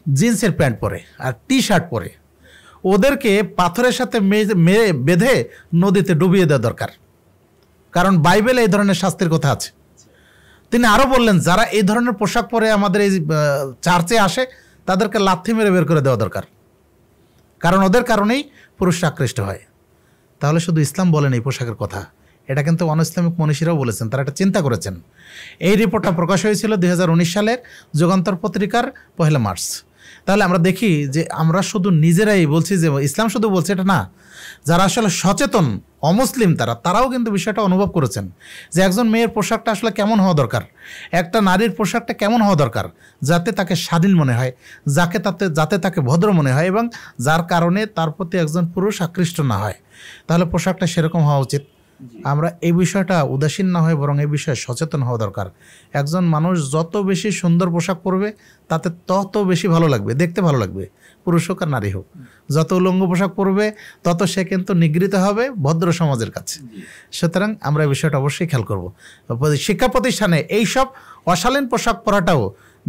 জিন্সের প্যান্ট পরে আর টি শার্ট পরে, ওদেরকে পাথরের সাথে বেঁধে নদীতে ডুবিয়ে দেওয়া দরকার, কারণ বাইবেলে এই ধরনের শাস্তির কথা আছে। তিনি আরও বললেন, যারা এই ধরনের পোশাক পরে আমাদের এই চার্চে আসে, তাদেরকে লাথি মেরে বের করে দেওয়া দরকার, কারণ ওদের কারণেই পুরুষরা আকৃষ্ট হয়। তাহলে শুধু ইসলাম বলেন এই পোশাকের কথা, এটা কিন্তু অনইসলামিক মনীষীরাও বলেছেন, তারা এটা চিন্তা করেছেন। এই রিপোর্টটা প্রকাশ হয়েছিল 2019 সালের যুগান্তর পত্রিকার 1 মার্চ। তাহলে আমরা দেখি যে আমরা শুধু নিজেরাই বলছি যে ইসলাম শুধু বলছে, এটা না, যারা আসলে সচেতন অমুসলিম তারাও কিন্তু বিষয়টা অনুভব করেছেন যে একজন মেয়ের পোশাকটা আসলে কেমন হওয়া দরকার, একটা নারীর পোশাকটা কেমন হওয়া দরকার, যাতে তাকে স্বাধীন মনে হয়, যাতে তাকে ভদ্র মনে হয়, এবং যার কারণে তার প্রতি একজন পুরুষ আকৃষ্ট না হয়। তাহলে পোশাকটা সেরকম হওয়া উচিত। আমরা এই বিষয়টা উদাসীন না হয়ে বরং এই বিষয়ে সচেতন হওয়া দরকার। একজন মানুষ যত বেশি সুন্দর পোশাক পরবে, তাতে তত বেশি ভালো লাগবে, দেখতে ভালো লাগবে, পুরুষ হোক আর নারী হোক। যত উলঙ্গ পোশাক পরবে, তত সে কিন্তু নিগৃহীত হবে ভদ্র সমাজের কাছে। সুতরাং আমরা এই বিষয়টা অবশ্যই খেয়াল করব। শিক্ষা প্রতিষ্ঠানে এইসব অশালীন পোশাক পরাটাও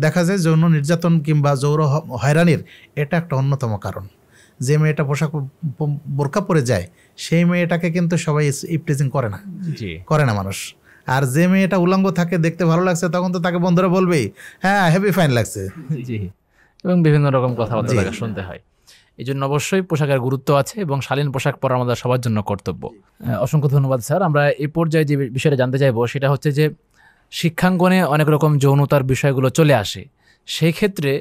দেখা যায় যৌন নির্যাতন কিংবা যৌন হয়রানির এটা একটা অন্যতম কারণ। যে মেয়েটা পোশাক বোরকা পরে যায়, সেই মেয়েটাকে কিন্তু সবাই ইপটিজিং করে না মানুষ। আর যে মেয়েটা উলঙ্গ থাকে, দেখতে ভালো লাগছে, তখন তো তাকে বন্ধুরা বলবেই, হ্যাঁ হেভি ফাইন লাগছে, জি, এবং বিভিন্ন রকম কথাবার্তা তাকে শুনতে হয়। এই জন্য অবশ্যই পোশাকের গুরুত্ব আছে এবং শালীন পোশাক পরা আমাদের সবার জন্য কর্তব্য। অসংখ্য ধন্যবাদ স্যার। আমরা এই পর্যায়ে যে বিষয়টা জানতে চাইবো সেটা হচ্ছে যে শিক্ষাঙ্গনে অনেক রকম যৌনতার বিষয়গুলো চলে আসে, সেই ক্ষেত্রে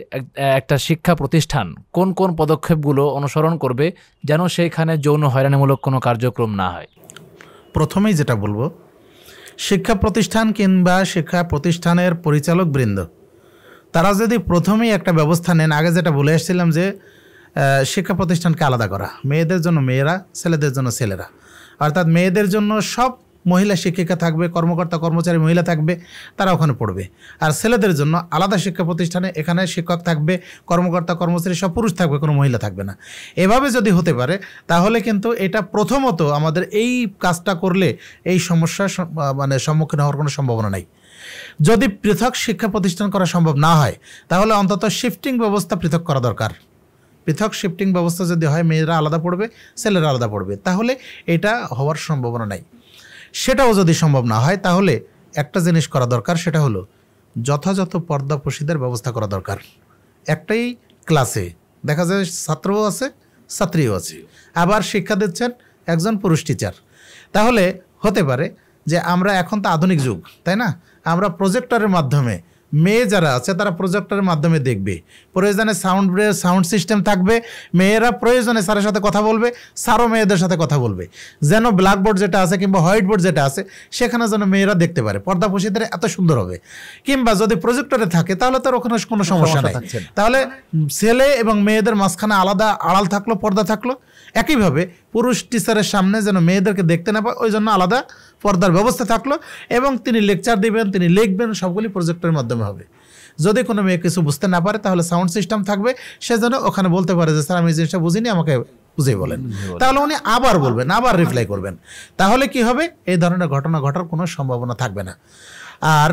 একটা শিক্ষা প্রতিষ্ঠান কোন কোন পদক্ষেপগুলো অনুসরণ করবে যেন সেইখানে যৌন হয়রানিমূলক কোনো কার্যক্রম না হয়? প্রথমেই যেটা বলবো, শিক্ষা প্রতিষ্ঠান কিংবা শিক্ষা প্রতিষ্ঠানের পরিচালক বৃন্দ, তারা যদি প্রথমেই একটা ব্যবস্থা নেন, আগে যেটা বলে এসেছিলাম যে শিক্ষা প্রতিষ্ঠানকে আলাদা করা, মেয়েদের জন্য মেয়েরা, ছেলেদের জন্য ছেলেরা, অর্থাৎ মেয়েদের জন্য সব মহিলা শিক্ষিকা থাকবে, কর্মকর্তা কর্মচারী মহিলা থাকবে, তারা ওখানে পড়বে। আর ছেলেদের জন্য আলাদা শিক্ষা প্রতিষ্ঠানে, এখানে শিক্ষক থাকবে, কর্মকর্তা কর্মচারী সব পুরুষ থাকবে, কোনো মহিলা থাকবে না। এভাবে যদি হতে পারে, তাহলে কিন্তু এটা প্রথমত আমাদের এই কাজটা করলে এই সমস্যার সম্মুখীন হওয়ার কোনো সম্ভাবনা নেই। যদি পৃথক শিক্ষা প্রতিষ্ঠান করা সম্ভব না হয়, তাহলে অন্তত শিফটিং ব্যবস্থা পৃথক করা দরকার। পৃথক শিফটিং ব্যবস্থা যদি হয়, মেয়েরা আলাদা পড়বে, ছেলেরা আলাদা পড়বে, তাহলে এটা হওয়ার সম্ভাবনা নাই। সেটাও যদি সম্ভব না হয়, তাহলে একটা জিনিস করা দরকার, সেটা হলো যথাযথ পর্দাপোশীদের ব্যবস্থা করা দরকার। একটাই ক্লাসে দেখা যায় ছাত্রও আছে, ছাত্রীও আছে, আবার শিক্ষা দিচ্ছেন একজন পুরুষ টিচার। তাহলে হতে পারে যে আমরা এখন তো আধুনিক যুগ, তাই না, আমরা প্রজেক্টরের মাধ্যমে, মেয়ে যারা আছে তারা প্রজেক্টরের মাধ্যমে দেখবে, প্রয়োজনে সাউন্ড সিস্টেম থাকবে, মেয়েরা প্রয়োজনে স্যারের সাথে কথা বলবে, স্যারও মেয়েদের সাথে কথা বলবে, যেন ব্ল্যাকবোর্ড যেটা আছে কিংবা হোয়াইট বোর্ড যেটা আছে সেখানে যেন মেয়েরা দেখতে পারে, পর্দাপোশীদের এত সুন্দর হবে। কিংবা যদি প্রজেক্টরে থাকে, তাহলে তার ওখানে কোনো সমস্যা নেই। তাহলে ছেলে এবং মেয়েদের মাঝখানে আলাদা আড়াল থাকলো, পর্দা থাকলো। একইভাবে পুরুষ টিচারের সামনে যেন মেয়েদেরকে দেখতে না পায়, ওই জন্য আলাদা পর্দার ব্যবস্থা থাকলো, এবং তিনি লেকচার দিবেন, তিনি লিখবেন, সবগুলি প্রজেক্টরের মাধ্যমে হবে। যদি কোনো মেয়ে কিছু বুঝতে না পারে, তাহলে সাউন্ড সিস্টেম থাকবে, সে যেন ওখানে বলতে পারে যে স্যার আমি এই জিনিসটা বুঝিনি, আমাকে বুঝিয়ে বলেন। তাহলে উনি আবার বলবেন, আবার রিপ্লাই করবেন। তাহলে কি হবে, এই ধরনের ঘটনা ঘটার কোনো সম্ভাবনা থাকবে না। আর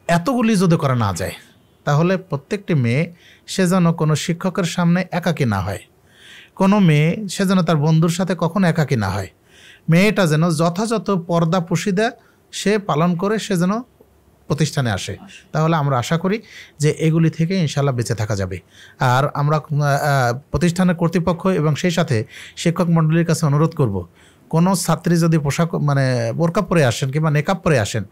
এতগুলি যদি করা না যায়, তাহলে প্রত্যেকটি মেয়ে সে যেন কোনো শিক্ষকের সামনে একাকী না হয়, কোনো মেয়ে সে যেন তার বন্ধুর সাথে কখনো একাকী না হয়। মেয়েটা যেন যথাযথ পর্দাপোশিদা সে পালন করে, সে যেন প্রতিষ্ঠানে আসে, তাহলে আমরা আশা করি যে এগুলি থেকে ইনশাল্লাহ বেঁচে থাকা যাবে। আর আমরা প্রতিষ্ঠানের কর্তৃপক্ষ এবং সেই সাথে শিক্ষক মণ্ডলীর কাছে অনুরোধ করব, কোনো ছাত্রী যদি পোশাক বোরকা পরে আসেন কিংবা নেকাব পরে আসেন,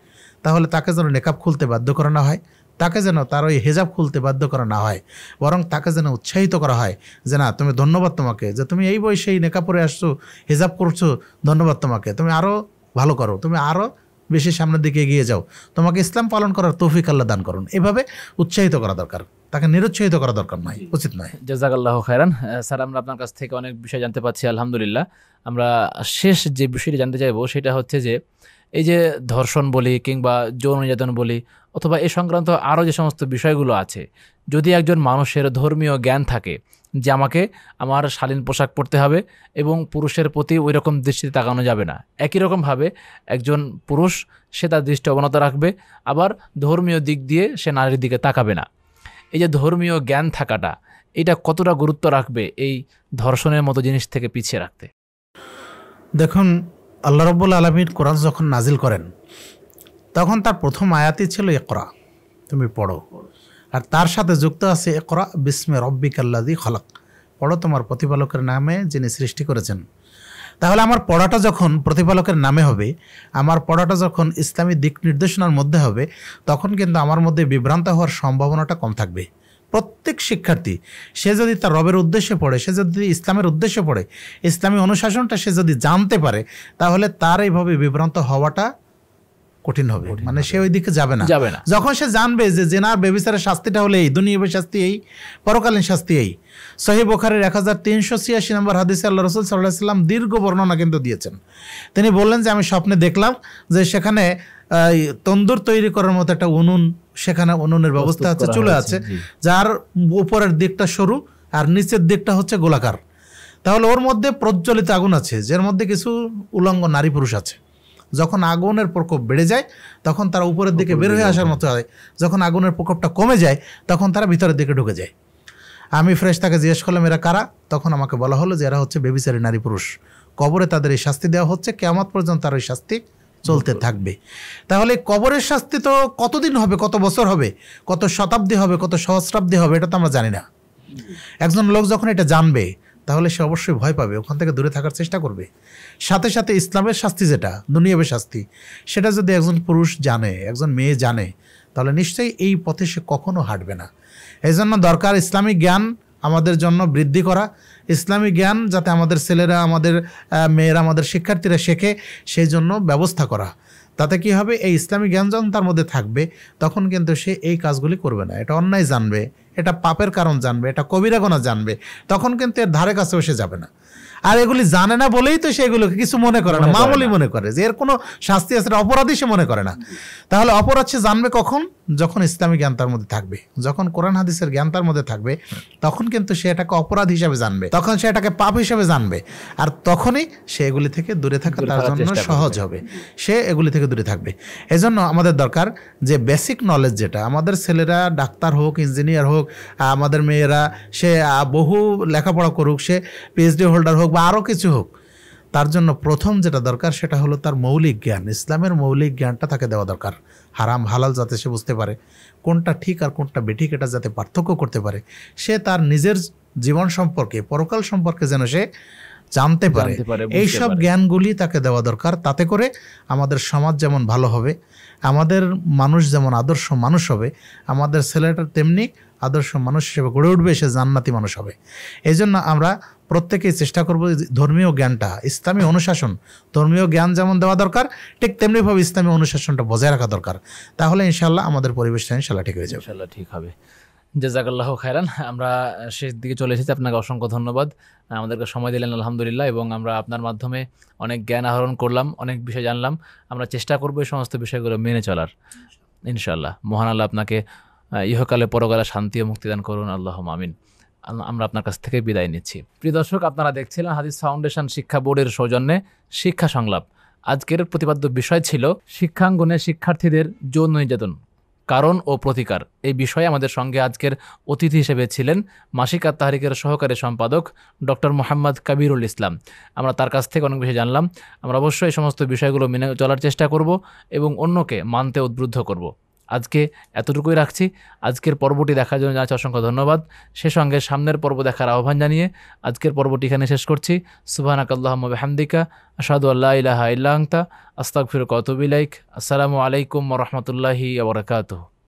তাহলে তাকে যেন নেকাব খুলতে বাধ্য করা না হয়, তাকে যেন তার ওই হেজাব খুলতে বাধ্য করা না হয়, বরং তাকে যেন উৎসাহিত করা হয় যে না, তুমি ধন্যবাদ তোমাকে, যে তুমি এই বয়সে এই নেকাব পরে আসছো, হেজাব করছো, ধন্যবাদ তোমাকে, তুমি আরও ভালো করো, তুমি আরও বেশি সামনের দিকে এগিয়ে যাও, তোমাকে ইসলাম পালন করার তৌফিক আল্লাহ দান করুন। এভাবে উৎসাহিত করা দরকার, তাকে নিরুৎসাহিত করা দরকার নয়, উচিত নয়। জাযাকাল্লাহু খায়রান। স্যার, আমরা আপনার কাছ থেকে অনেক বিষয় জানতে পাচ্ছি, আলহামদুলিল্লাহ। আমরা শেষ যে বিষয়টি জানতে চাইবো সেটা হচ্ছে যে এই যে ধর্ষণ বলি কিংবা যৌন নির্যাতন বলি অথবা এ সংক্রান্ত আরও যে সমস্ত বিষয়গুলো আছে, যদি একজন মানুষের ধর্মীয় জ্ঞান থাকে যে আমাকে আমার শালীন পোশাক পরতে হবে এবং পুরুষের প্রতি ওই রকম দৃষ্টিতে তাকানো যাবে না, একই রকমভাবে একজন পুরুষ সে তার দৃষ্টি অবনত রাখবে, আবার ধর্মীয় দিক দিয়ে সে নারীর দিকে তাকাবে না। এই যে ধর্মীয় জ্ঞান থাকাটা, এটা কতটা গুরুত্ব রাখবে এই ধর্ষণের মতো জিনিস থেকে পিছিয়ে রাখতে? দেখুন, আল্লাহ রাব্বুল আলামিন কোরআন যখন নাজিল করেন তখন তার প্রথম আয়াতই ছিল ইকরা, তুমি পড়ো, আর তার সাথে যুক্ত আছে ইকরা বিস্মি রব্বিকাল্লাযী খলাক, পড়ো তোমার প্রতিপালকের নামে যিনি সৃষ্টি করেছেন। তাহলে আমার পড়াটা যখন প্রতিপালকের নামে হবে, আমার পড়াটা যখন ইসলামী দিক নির্দেশনার মধ্যে হবে, তখন কিন্তু আমার মধ্যে বিভ্রান্ত হওয়ার সম্ভাবনাটা কম থাকবে। প্রত্যেক শিক্ষার্থী সে যদি তার রবের উদ্দেশ্যে পড়ে, সে যদি ইসলামের উদ্দেশ্যে পড়ে, ইসলামী অনুশাসনটা সে যদি জানতে পারে, তাহলে তার এইভাবে বিভ্রান্ত হওয়াটা কঠিন হবে, মানে সে ওই দিকে যাবে না। যখন সে জানবে যে জেনার ব্যভিচারের শাস্তিটা হলে এই, দুনিয়াবী শাস্তি এই, পরকালীন শাস্তি এই। সহিহ বুখারীর 1386 নম্বর হাদিসে আল্লাহ রাসূল সাল্লাল্লাহু আলাইহি ওয়াসাল্লাম দীর্ঘ বর্ণনা কিন্তু দিয়েছেন। তিনি বললেন যে আমি স্বপ্নে দেখলাম যে সেখানে তন্দুর তৈরি করার মতো একটা উনুন, সেখানে উনুনের ব্যবস্থা আছে, চুলা আছে, যার উপরের দিকটা সরু আর নিচের দিকটা হচ্ছে গোলাকার। তাহলে ওর মধ্যে প্রজ্বলিত আগুন আছে, যার মধ্যে কিছু উলঙ্গ নারী পুরুষ আছে। যখন আগুনের প্রকোপ বেড়ে যায় তখন তারা উপরের দিকে বের হয়ে আসার মতো হয়, যখন আগুনের প্রকোপটা কমে যায় তখন তারা ভিতরের দিকে ঢুকে যায়। আমি ফেরেশতাকে জিজ্ঞেস করলাম এরা কারা? তখন আমাকে বলা হলো যে এরা হচ্ছে ব্যভিচারী নারী পুরুষ, কবরে তাদের এই শাস্তি দেওয়া হচ্ছে, কিয়ামত পর্যন্ত তার ওই শাস্তি চলতে থাকবে। তাহলে কবরের শাস্তি তো কতদিন হবে, কত বছর হবে, কত শতাব্দী হবে, কত সহস্রাব্দী হবে, এটা তো আমরা জানি না। একজন লোক যখন এটা জানবে তাহলে সে অবশ্যই ভয় পাবে, ওখান থেকে দূরে থাকার চেষ্টা করবে। সাথে সাথে ইসলামের শাস্তি যেটা দুনিয়াবী শাস্তি, সেটা যদি একজন পুরুষ জানে, একজন মেয়ে জানে, তাহলে নিশ্চয়ই এই পথে সে কখনো হাঁটবে না। এই জন্য দরকার ইসলামিক জ্ঞান আমাদের জন্য বৃদ্ধি করা, ইসলামী জ্ঞান যাতে আমাদের ছেলেরা, আমাদের মেয়েরা, আমাদের শিক্ষার্থীরা শেখে, সেই জন্য ব্যবস্থা করা। তাতে কি হবে, এই ইসলামী জ্ঞান যখন তার মধ্যে থাকবে তখন কিন্তু সে এই কাজগুলি করবে না। এটা অন্যায় জানবে, এটা পাপের কারণ জানবে, এটা কবিরা গুনাহ জানবে, তখন কিন্তু এর ধারে কাছেও সে যাবে না। আর এগুলি জানে না বলেই তো সেগুলোকে কিছু মনে করে না, মামুলি মনে করে যে এর কোনো শাস্তি আছে, অপরাধী সে মনে করে না। তাহলে অপরাধ সে জানবে কখন? যখন ইসলামী জ্ঞান তার মধ্যে থাকবে, যখন কোরআন হাদিসের জ্ঞান তার মধ্যে থাকবে, তখন কিন্তু সে এটাকে অপরাধ হিসাবে জানবে, তখন সে এটাকে পাপ হিসাবে জানবে। আর তখনই সে এগুলি থেকে দূরে থাকা তার জন্য সহজ হবে, সে এগুলি থেকে দূরে থাকবে। এজন্য আমাদের দরকার যে বেসিক নলেজ, যেটা আমাদের ছেলেরা ডাক্তার হোক, ইঞ্জিনিয়ার হোক, আমাদের মেয়েরা সে বহু লেখাপড়া করুক, সে পিএইচডি হোল্ডার হোক বা আরও কিছু হোক, তার জন্য প্রথম যেটা দরকার সেটা হলো তার মৌলিক জ্ঞান, ইসলামের মৌলিক জ্ঞানটা তাকে দেওয়া দরকার। হারাম হালাল যাতে সে বুঝতে পারে, কোনটা ঠিক আর কোনটা বেঠিক এটা যাতে পার্থক্য করতে পারে, সে তার নিজের জীবন সম্পর্কে, পরকাল সম্পর্কে যেন সে জানতে পারে, এইসব জ্ঞানগুলি তাকে দেওয়া দরকার। তাতে করে আমাদের সমাজ যেমন ভালো হবে, আমাদের মানুষ যেমন আদর্শ মানুষ হবে, আমাদের ছেলেটা তেমনি আদর্শ মানুষ হিসেবে গড়ে উঠবে, সে জান্নাতি মানুষ হবে। এই জন্য আমরা প্রত্যেকেই চেষ্টা করব ধর্মীয় জ্ঞানটা, ইসলামী অনুশাসন, ধর্মীয় জ্ঞান যেমন দেওয়া দরকার, ঠিক তেমনিভাবে ইসলামী অনুশাসনটা বজায় রাখা দরকার। তাহলে ইনশাআল্লাহ আমাদের পরিবেশটা ইনশাআল্লাহ ঠিক হয়ে যাবে। ইনশাআল্লাহ ঠিক হবে। জাযাকাল্লাহু খায়রান। আমরা শেষ দিকে চলে এসেছি, আপনাকে অসংখ্য ধন্যবাদ, আমাদেরকে সময় দিলেন আলহামদুলিল্লাহ, এবং আমরা আপনার মাধ্যমে অনেক জ্ঞান আহরণ করলাম, অনেক বিষয় জানলাম। আমরা চেষ্টা করবো এই সমস্ত বিষয়গুলো মেনে চলার, ইনশাআল্লাহ। মহান আল্লাহ আপনাকে ইহকালে পরকালে শান্তি ও মুক্তি দান করুন, আল্লাহুম্মা আমিন। আমরা আপনার কাছ থেকে বিদায় নিচ্ছি। প্রিয় দর্শক, আপনারা দেখছিলেন হাদিস ফাউন্ডেশন শিক্ষা বোর্ডের সৌজন্যে শিক্ষা সংলাপ। আজকের প্রতিপাদ্য বিষয় ছিল শিক্ষাঙ্গনে শিক্ষার্থীদের যৌন নির্যাতন, কারণ ও প্রতিকার। এই বিষয়ে আমাদের সঙ্গে আজকের অতিথি হিসেবে ছিলেন মাসিক আত-তাহরিকের সহকারী সম্পাদক ডক্টর মোহাম্মদ কাবিরুল ইসলাম। আমরা তার কাছ থেকে অনেক বেশি জানলাম। আমরা অবশ্যই এই সমস্ত বিষয়গুলো মেনে চলার চেষ্টা করব এবং অন্যকে মানতে উদ্বুদ্ধ করব। আজকে এতটুকুই রাখছি। আজকের পর্বটি দেখার জন্য জানাচ্ছি অসংখ্য ধন্যবাদ। সে সঙ্গে সামনের পর্ব দেখার আহ্বান জানিয়ে আজকের পর্বটি এখানে শেষ করছি। সুবহানাকাল্লাহুম্মা ওয়া বিহামদিকা আশহাদু আল্লা ইলাহা ইল্লা আনতা আস্তাগফিরুকা ওয়া আতুবু ইলাইক। আসসালামু আলাইকুম ওয়া রাহমাতুল্লাহি ওয়া বারাকাতুহু।